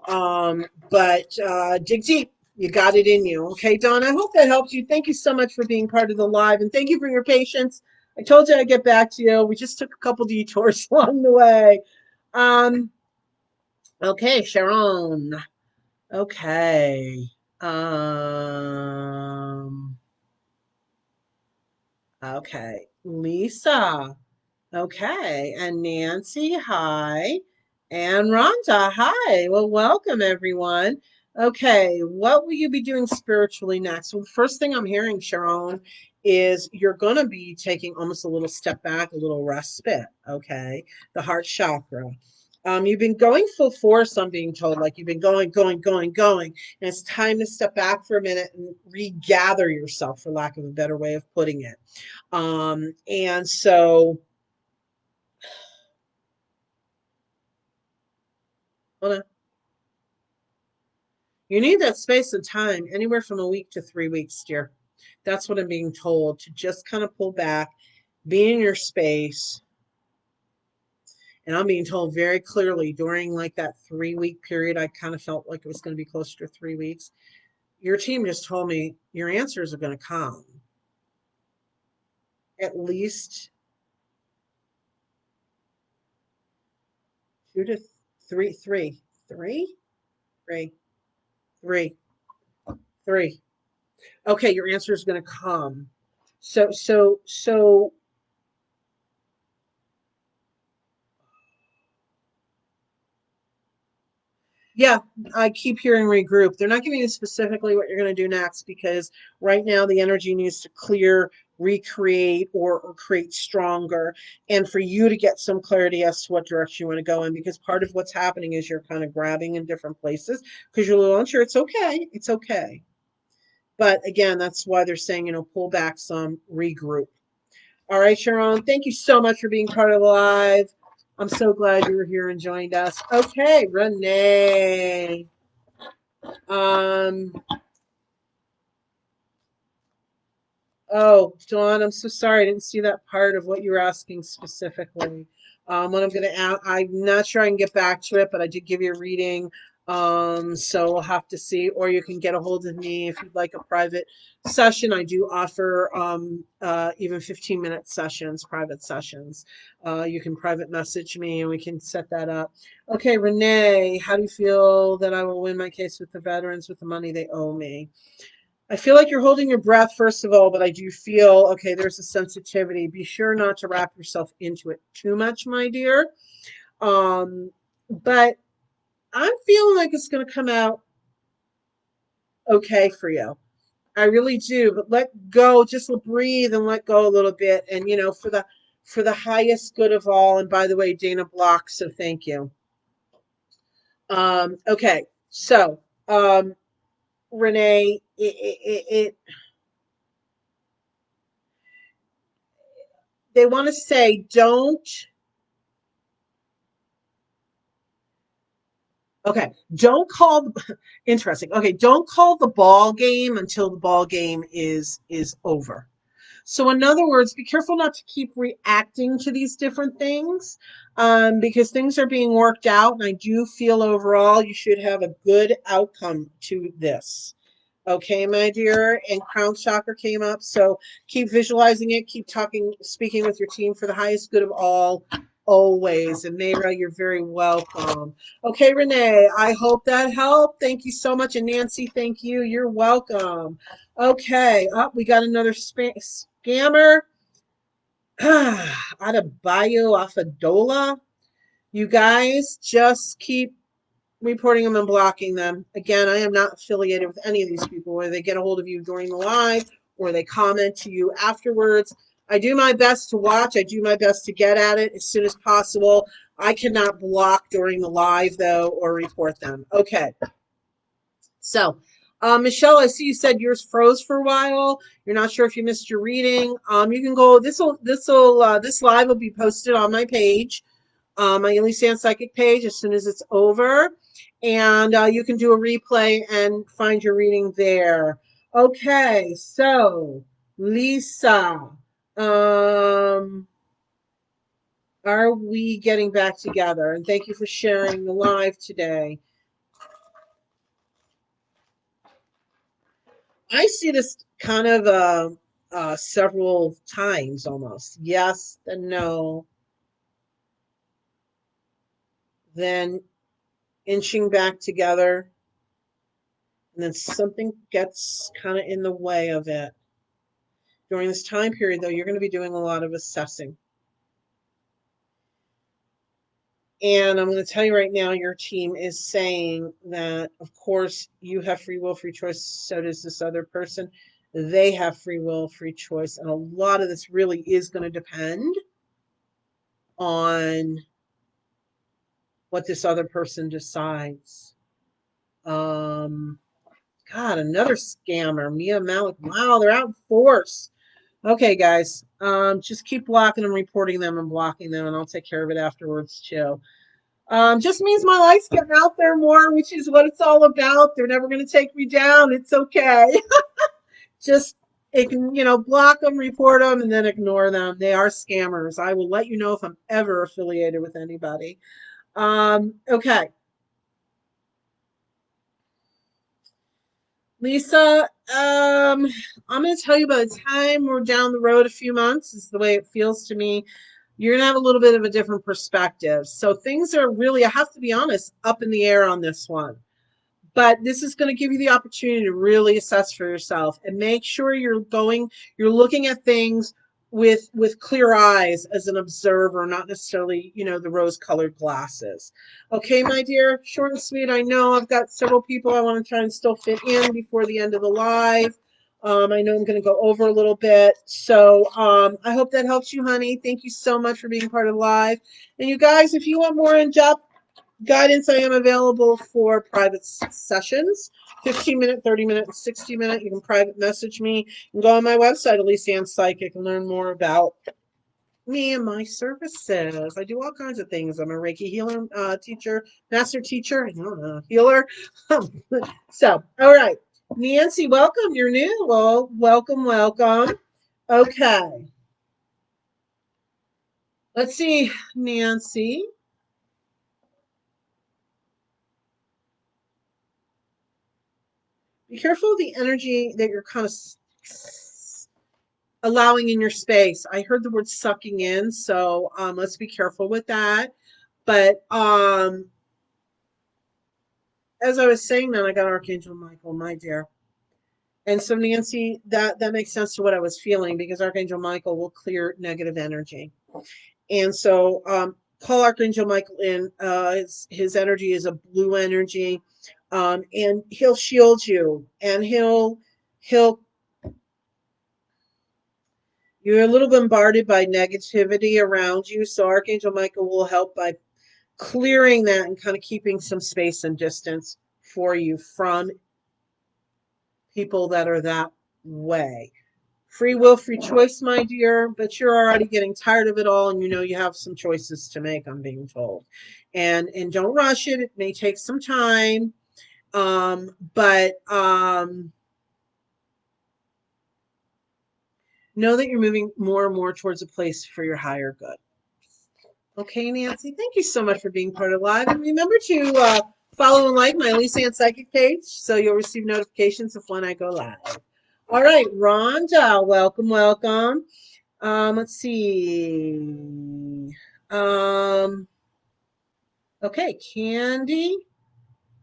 Speaker 1: But dig deep. You got it in you. Okay, Dawn, I hope that helps you. Thank you so much for being part of the live, and thank you for your patience. I told you I'd get back to you. We just took a couple detours along the way. Um, okay, Sharon. Okay. Um, okay. Lisa. Okay. And Nancy, hi. And Rhonda, hi. Well, welcome everyone. Okay, what will you be doing spiritually next? Well, the first thing I'm hearing, Sharon, is you're going to be taking almost a little step back, a little respite. Okay, the heart chakra. You've been going full force, I'm being told, like you've been going, going, going, going, and it's time to step back for a minute and regather yourself, for lack of a better way of putting it. And so, hold on. You need that space and time, anywhere from a week to 3 weeks, dear. That's what I'm being told, to just kind of pull back, be in your space. And I'm being told very clearly during like that 3 week period, I kind of felt like it was going to be closer to 3 weeks. Your team just told me your answers are going to come at least 2 to 3, three, three, three. Okay, your answer is going to come. So yeah, I keep hearing regroup. They're not giving you specifically what you're going to do next, because right now the energy needs to clear, recreate, or create stronger. And for you to get some clarity as to what direction you want to go in, because part of what's happening is you're kind of grabbing in different places because you're a little unsure. It's okay. It's okay. But again, that's why they're saying, pull back some, regroup. All right, Sharon, thank you so much for being part of the live. I'm so glad you were here and joined us. Okay, Renee. Um, oh, Dawn, I'm so sorry. I didn't see that part of what you were asking specifically. What I'm going to add, I'm not sure I can get back to it, but I did give you a reading. So we'll have to see, or you can get a hold of me if you'd like a private session. I do offer even 15-minute sessions, private sessions. You can private message me and we can set that up. Okay, Renee, how do you feel that I will win my case with the veterans with the money they owe me? I feel like you're holding your breath, first of all, but I do feel, okay, there's a sensitivity. Be sure not to wrap yourself into it too much, my dear. But I'm feeling like it's going to come out okay for you. I really do. But let go, just breathe and let go a little bit. And, for the highest good of all. And by the way, Dana blocked, so thank you. Okay, so Renee, they want to say don't. Okay, don't call interesting. Okay, don't call the ball game until the ball game is over. So in other words, be careful not to keep reacting to these different things, because things are being worked out, and I do feel overall you should have a good outcome to this. Okay, my dear, and crown chakra came up, so keep visualizing it, keep talking, speaking with your team for the highest good of all, always. And Mayra, you're very welcome. Okay, Renee, I hope that helped. Thank you so much. And Nancy, thank you. You're welcome. Okay, we got another scammer out of Bayou Afadola. You guys just keep reporting them and blocking them. Again, I am not affiliated with any of these people, whether they get a hold of you during the live or they comment to you afterwards. I do my best to watch. I do my best to get at it as soon as possible. I cannot block during the live, though, or report them. Okay. So, Michelle, I see you said yours froze for a while. You're not sure if you missed your reading. You can go. This live will be posted on my page, my Elyse Ann Psychic page, as soon as it's over, and you can do a replay and find your reading there. Okay, so Lisa, are we getting back together? And thank you for sharing the live today. I see this kind of several times almost. Yes, then no, then inching back together, and then something gets kind of in the way of it. During this time period, though, you're going to be doing a lot of assessing. And I'm going to tell you right now, your team is saying that, of course, you have free will, free choice. So does this other person. They have free will, free choice. And a lot of this really is going to depend on what this other person decides. Um, God, another scammer, Mia Malik. Wow, they're out in force. Okay, guys, just keep blocking and reporting them and blocking them, and I'll take care of it afterwards too. Just means my life's getting out there more, which is what it's all about. They're never going to take me down. It's okay. Just it can, block them, report them, and then ignore them. They are scammers. I will let you know if I'm ever affiliated with anybody. Okay, Lisa. I'm going to tell you by the time we're down the road a few months, is the way it feels to me. You're going to have a little bit of a different perspective. So things are really, I have to be honest, up in the air on this one. But this is going to give you the opportunity to really assess for yourself and make sure you're looking at things with clear eyes as an observer, not necessarily, the rose-colored glasses. Okay, my dear, short and sweet. I know I've got several people I want to try and still fit in before the end of the live. I know I'm going to go over a little bit. So I hope that helps you, honey. Thank you so much for being part of the live. And you guys, if you want more in-depth guidance, I am available for private sessions, 15-minute, 30-minute, and 60-minute. You can private message me. You can go on my website, Elyse Ann Psychic, and learn more about me and my services. I do all kinds of things. I'm a Reiki healer, teacher, master teacher, I don't know, healer. So, all right. Nancy, welcome. You're new. Well, welcome, welcome. Okay. Let's see, Nancy. Be careful of the energy that you're kind of allowing in your space. I heard the word sucking in, so let's be careful with that. But as I was saying that, I got Archangel Michael, my dear. And so Nancy, that makes sense to what I was feeling, because Archangel Michael will clear negative energy. And so call Archangel Michael in. His energy is a blue energy. And he'll shield you, and he'll you're a little bombarded by negativity around you. So Archangel Michael will help by clearing that and kind of keeping some space and distance for you from people that are that way. Free will, free choice, my dear, but you're already getting tired of it all, and you have some choices to make, I'm being told. And don't rush it. It may take some time. But know that you're moving more and more towards a place for your higher good. Okay, Nancy, thank you so much for being part of Live. And remember to follow and like my Elyse Ann Psychic page so you'll receive notifications of when I go live. All right, Rhonda, welcome, welcome. Let's see. Um, okay, Candy.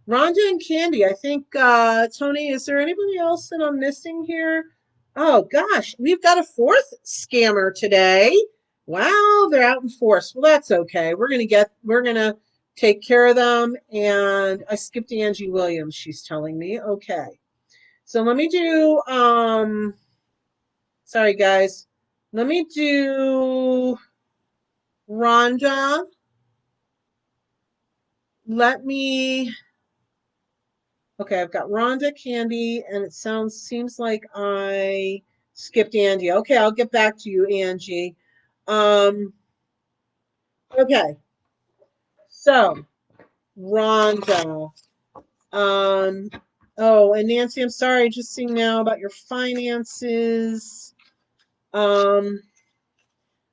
Speaker 1: Rhonda and Candy. I think, Tony, is there anybody else that I'm missing here? Oh, gosh, we've got a fourth scammer today. Wow, they're out in force. Well, that's okay. We're gonna take care of them. And I skipped Angie Williams, she's telling me. Okay. So let me do, sorry guys. Let me do Rhonda. Let me Okay, I've got Rhonda, Candy, and it seems like I skipped Angie. Okay, I'll get back to you, Angie. Um, okay, so Rhonda. Um, oh, and Nancy, I'm sorry, just seeing now about your finances. Um,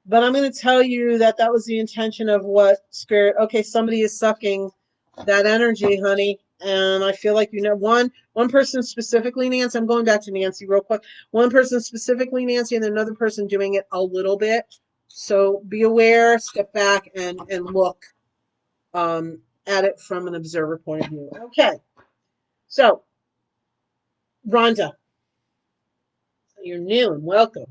Speaker 1: but I'm going to tell you that was the intention of what spirit. Okay, somebody is sucking that energy, honey. And I feel like one person specifically, Nancy. I'm going back to Nancy real quick. One person specifically, Nancy, and then another person doing it a little bit. So be aware, step back, and look at it from an observer point of view. Okay. So, Rhonda, you're new and welcome.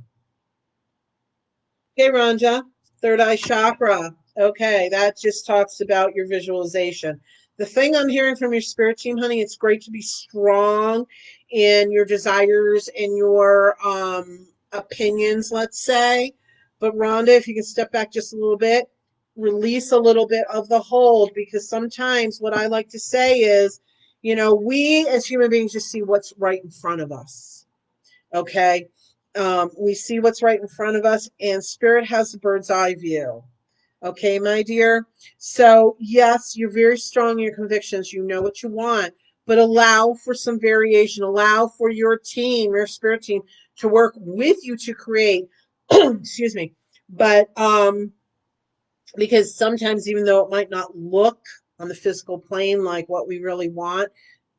Speaker 1: Okay, Rhonda, third eye chakra. Okay, that just talks about your visualization. The thing I'm hearing from your spirit team, honey, it's great to be strong in your desires and your opinions, let's say. But Rhonda, if you can step back just a little bit, release a little bit of the hold, because sometimes what I like to say is, we as human beings just see what's right in front of us. Okay. We see what's right in front of us, and spirit has the bird's eye view. Okay, my dear. So, yes, you're very strong in your convictions. You know what you want, but allow for some variation. Allow for your team, your spirit team, to work with you to create. Excuse me. But because sometimes, even though it might not look on the physical plane like what we really want,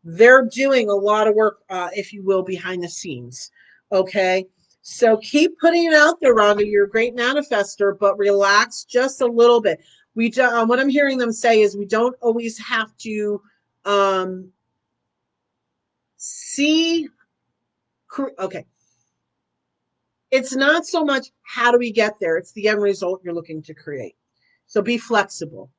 Speaker 1: they're doing a lot of work, if you will, behind the scenes. Okay. So keep putting it out there, Rhonda. You're a great manifester, but relax just a little bit. What I'm hearing them say is we don't always have to um, see. Okay. It's not so much how do we get there, it's the end result you're looking to create. So be flexible.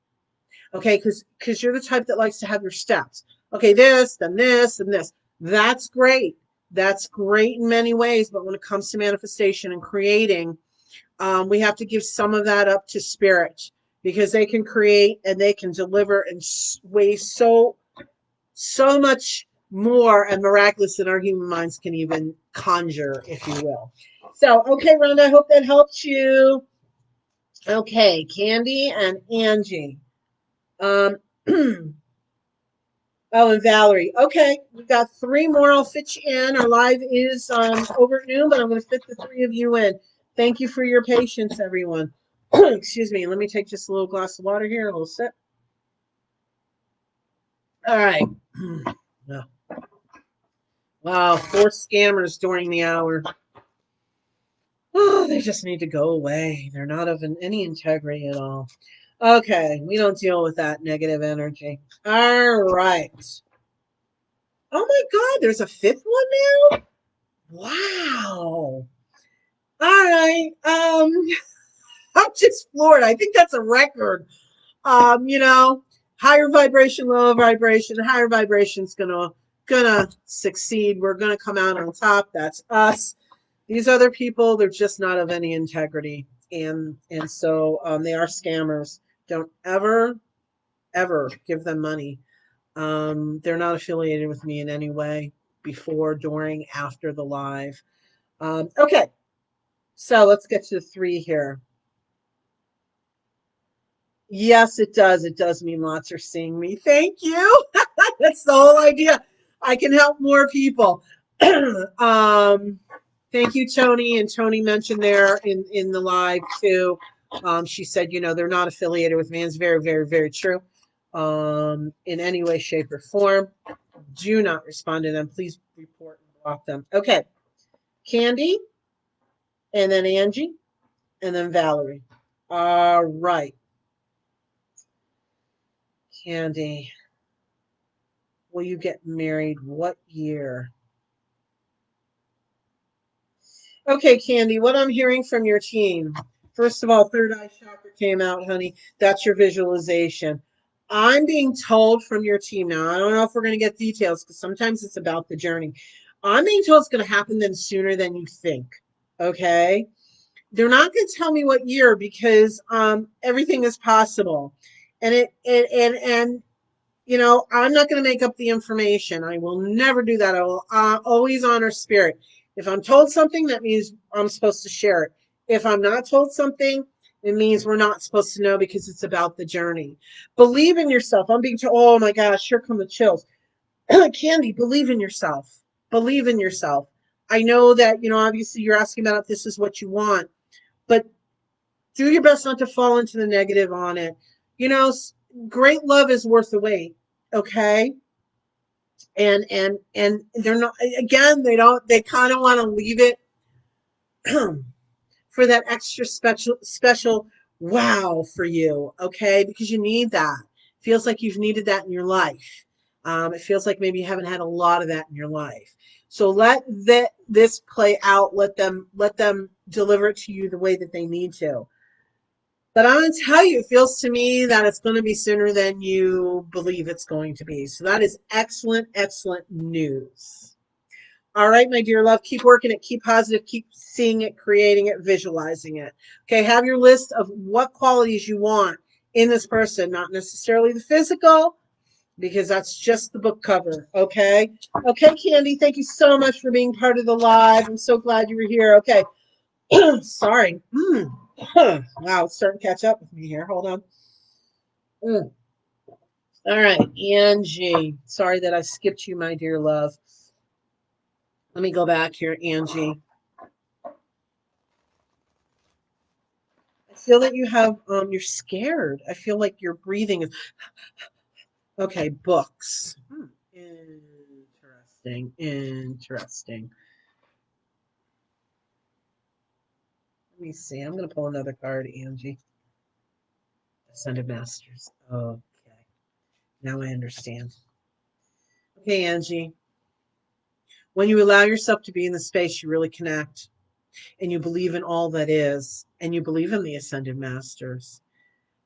Speaker 1: Okay, because you're the type that likes to have your steps. Okay, this, then this, and this. That's great. That's great in many ways, but when it comes to manifestation and creating, we have to give some of that up to spirit, because they can create and they can deliver in ways so much more and miraculous than our human minds can even conjure, if you will. So, okay, Rhonda, I hope that helps you. Okay, Candy and Angie. Um, Oh, and Valerie. Okay, we've got three more. I'll fit you in. Our live is over at noon, but I'm going to fit the three of you in. Thank you for your patience, everyone. Excuse me. Let me take just a little glass of water here, a little sip. All right. Wow, four scammers during the hour. Oh, they just need to go away. They're not of any integrity at all. Okay, we don't deal with that negative energy. All right. Oh my God, there's a fifth one now? Wow. All right. I'm just floored. I think that's a record. You know, higher vibration, lower vibration. Higher vibration's gonna succeed. We're gonna come out on top. That's us. These other people, they're just not of any integrity, and so they are scammers. Don't ever give them money. They're not affiliated with me in any way before, during, after the live. Okay, so let's get to the three here. Yes, it does. It does mean lots are seeing me. Thank you. That's the whole idea. I can help more people. Thank you, Tony. And Tony mentioned there in the live too. She said, they're not affiliated with me. It's very, very, very true. In any way, shape, or form. Do not respond to them. Please report and block them. Okay. Candy, and then Angie, and then Valerie. All right. Candy, will you get married? What year? Okay, Candy, what I'm hearing from your team. First of all, third eye chakra came out, honey. That's your visualization. I'm being told from your team now. I don't know if we're going to get details, because sometimes it's about the journey. I'm being told it's going to happen then sooner than you think. Okay? They're not going to tell me what year, because everything is possible. And I'm not going to make up the information. I will never do that. I will always honor spirit. If I'm told something, that means I'm supposed to share it. If I'm not told something, it means we're not supposed to know, because it's about the journey. Believe in yourself. I'm being told, oh my gosh, here come the chills. Candy, believe in yourself. Believe in yourself. I know that, obviously you're asking about if this is what you want, but do your best not to fall into the negative on it. Great love is worth the wait. Okay. And they're not, again, they kind of want to leave it for that extra special wow for you. Okay. Because you need that. Feels like you've needed that in your life. It feels like maybe you haven't had a lot of that in your life. So let this play out. Let them deliver it to you the way that they need to. But I'm going to tell you, it feels to me that it's going to be sooner than you believe it's going to be. So that is excellent, excellent news. All right, my dear love, keep working it, keep positive, keep seeing it, creating it, visualizing it. Okay, have your list of what qualities you want in this person, not necessarily the physical, because that's just the book cover. Okay. Okay, Candy, thank you so much for being part of the live. I'm so glad you were here. Okay. Sorry. Wow, it's starting to catch up with me here. Hold on. Mm. All right, Angie. Sorry that I skipped you, my dear love. Let me go back here, Angie. I feel that you have you're scared. I feel like your breathing is okay, books. Interesting. Interesting. Let me see. I'm gonna pull another card, Angie. Ascended Masters. Okay. Now I understand. Okay, Angie. When you allow yourself to be in the space, you really connect and you believe in all that is, and you believe in the Ascended Masters.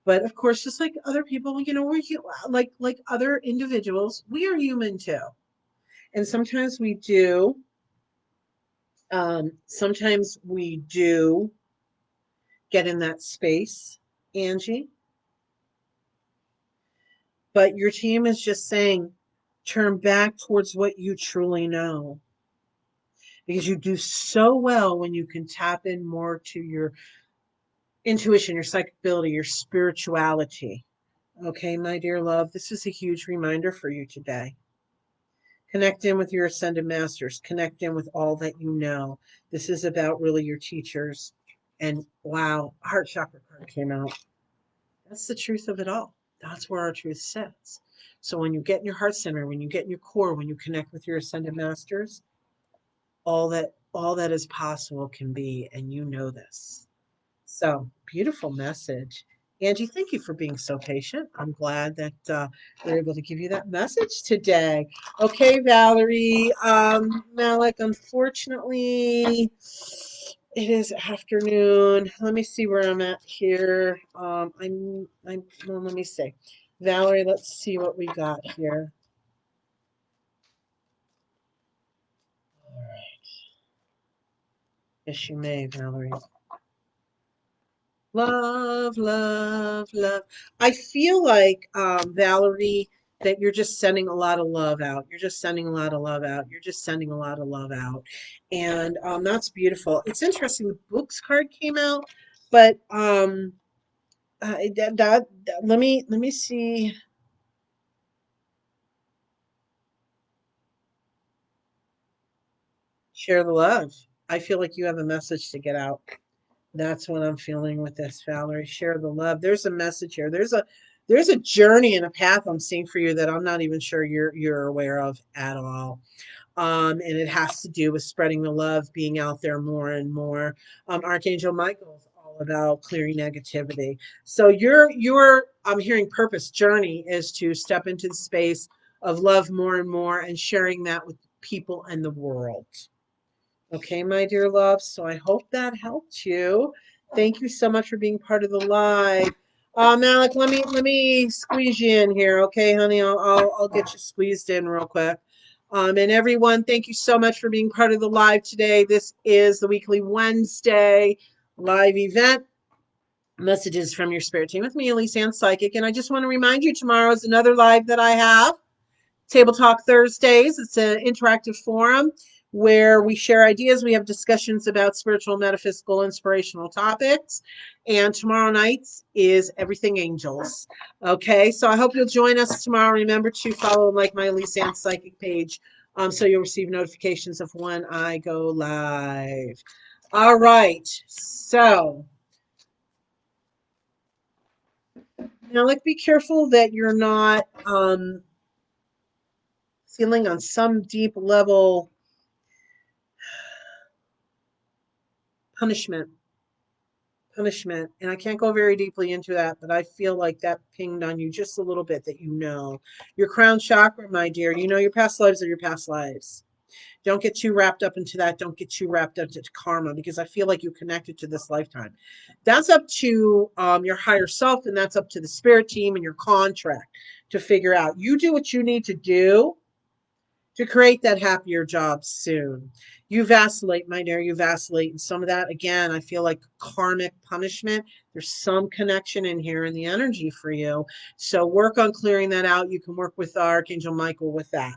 Speaker 1: But of course, just like other people, we're like other individuals, we are human too. And sometimes we do get in that space, Angie. But your team is just saying, turn back towards what you truly know. Because you do so well when you can tap in more to your intuition, your psychic ability, your spirituality. Okay, my dear love, this is a huge reminder for you today. Connect in with your ascended masters, connect in with all that you know. This is about really your teachers. And wow, heart chakra card came out. That's the truth of it all. That's where our truth sits. So when you get in your heart center, when you get in your core, when you connect with your ascended masters, all that is possible can be, and you know this. So beautiful message. Angie, thank you for being so patient. I'm glad that we're able to give you that message today. Okay, Valerie, Malik, unfortunately, it is afternoon. Let me see where I'm at here. Well, let me see. Valerie, let's see what we got here. All right. Yes, you may, Valerie. Love, love, love. I feel like, Valerie, that you're just sending a lot of love out. You're just sending a lot of love out. You're just sending a lot of love out. And that's beautiful. It's interesting. The books card came out, but let me see. Share the love. I feel like you have a message to get out. That's what I'm feeling with this, Valerie. Share the love. There's a message here. There's a journey and a path I'm seeing for you that I'm not even sure you're aware of at all. And it has to do with spreading the love, being out there more and more. Archangel Michael is all about clearing negativity. So your I'm hearing purpose journey is to step into the space of love more and more and sharing that with people and the world. Okay, my dear love. So I hope that helped you. Thank you so much for being part of the live. Malik, let me squeeze you in here, okay, honey? I'll get you squeezed in real quick. And everyone, thank you so much for being part of the live today. This is the weekly Wednesday live event. Messages from your spirit team with me, Elyse Ann Psychic. And I just want to remind you, tomorrow is another live that I have. Table Talk Thursdays. It's an interactive forum where we share ideas. We have discussions about spiritual, metaphysical, inspirational topics. And tomorrow night is Everything Angels. Okay, so I hope you'll join us tomorrow. Remember to follow and like my Elyse Ann Psychic page so you'll receive notifications of when I go live. All right, so now like be careful that you're not feeling on some deep level punishment punishment. And I can't go very deeply into that, but I feel like that pinged on you just a little bit that you know. Your crown chakra, my dear, you know your past lives are your past lives. Don't get too wrapped up into that. Don't get too wrapped up into karma, because I feel like you connected to this lifetime. That's up to your higher self, and that's up to the spirit team and your contract to figure out. You do what you need to do to create that happier job soon. You vacillate, my dear, you vacillate. And some of that, again, I feel like karmic punishment. There's some connection in here in the energy for you. So work on clearing that out. You can work with Archangel Michael with that.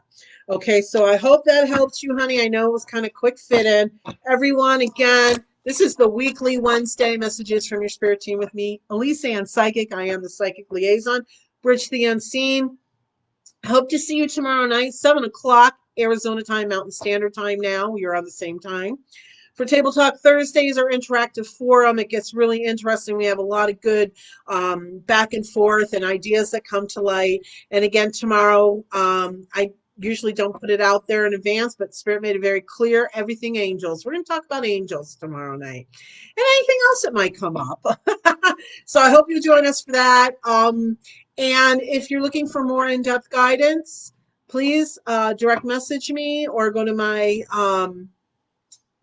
Speaker 1: Okay, so I hope that helps you, honey. I know it was kind of quick fit in. Everyone, again, this is the weekly Wednesday messages from your spirit team with me, Elyse Ann Psychic. I am the Psychic Liaison. Bridge the Unseen. Hope to see you tomorrow night, 7 o'clock, Arizona time, Mountain Standard Time now. We are on the same time. For Table Talk Thursdays, our interactive forum, it gets really interesting. We have a lot of good back and forth and ideas that come to light. And again, tomorrow, I usually don't put it out there in advance, but Spirit made it very clear, everything angels. We're going to talk about angels tomorrow night. And anything else that might come up. So I hope you join us for that. And if you're looking for more in-depth guidance, please direct message me or go to my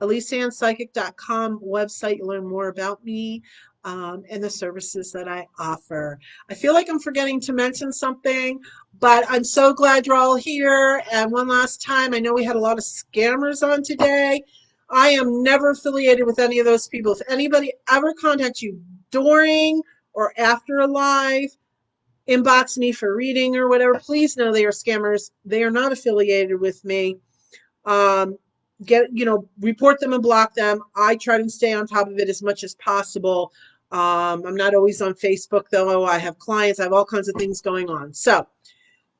Speaker 1: ElyseAnnPsychic.com website. You'll learn more about me and the services that I offer. I feel like I'm forgetting to mention something, but I'm so glad you're all here. And one last time, I know we had a lot of scammers on today. I am never affiliated with any of those people. If anybody ever contacts you during or after a live, inbox me for reading or whatever, please know they are scammers. They are not affiliated with me. Report them and block them. I try to stay on top of it as much as possible. I'm not always on Facebook, though. I have clients. I have all kinds of things going on. So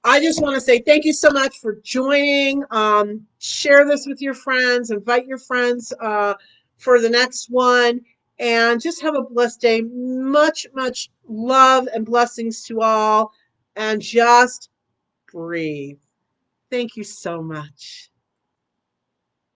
Speaker 1: I just want to say thank you so much for joining. Share this with your friends. Invite your friends for the next one. And just have a blessed day. Much, much love and blessings to all. And just breathe. Thank you so much.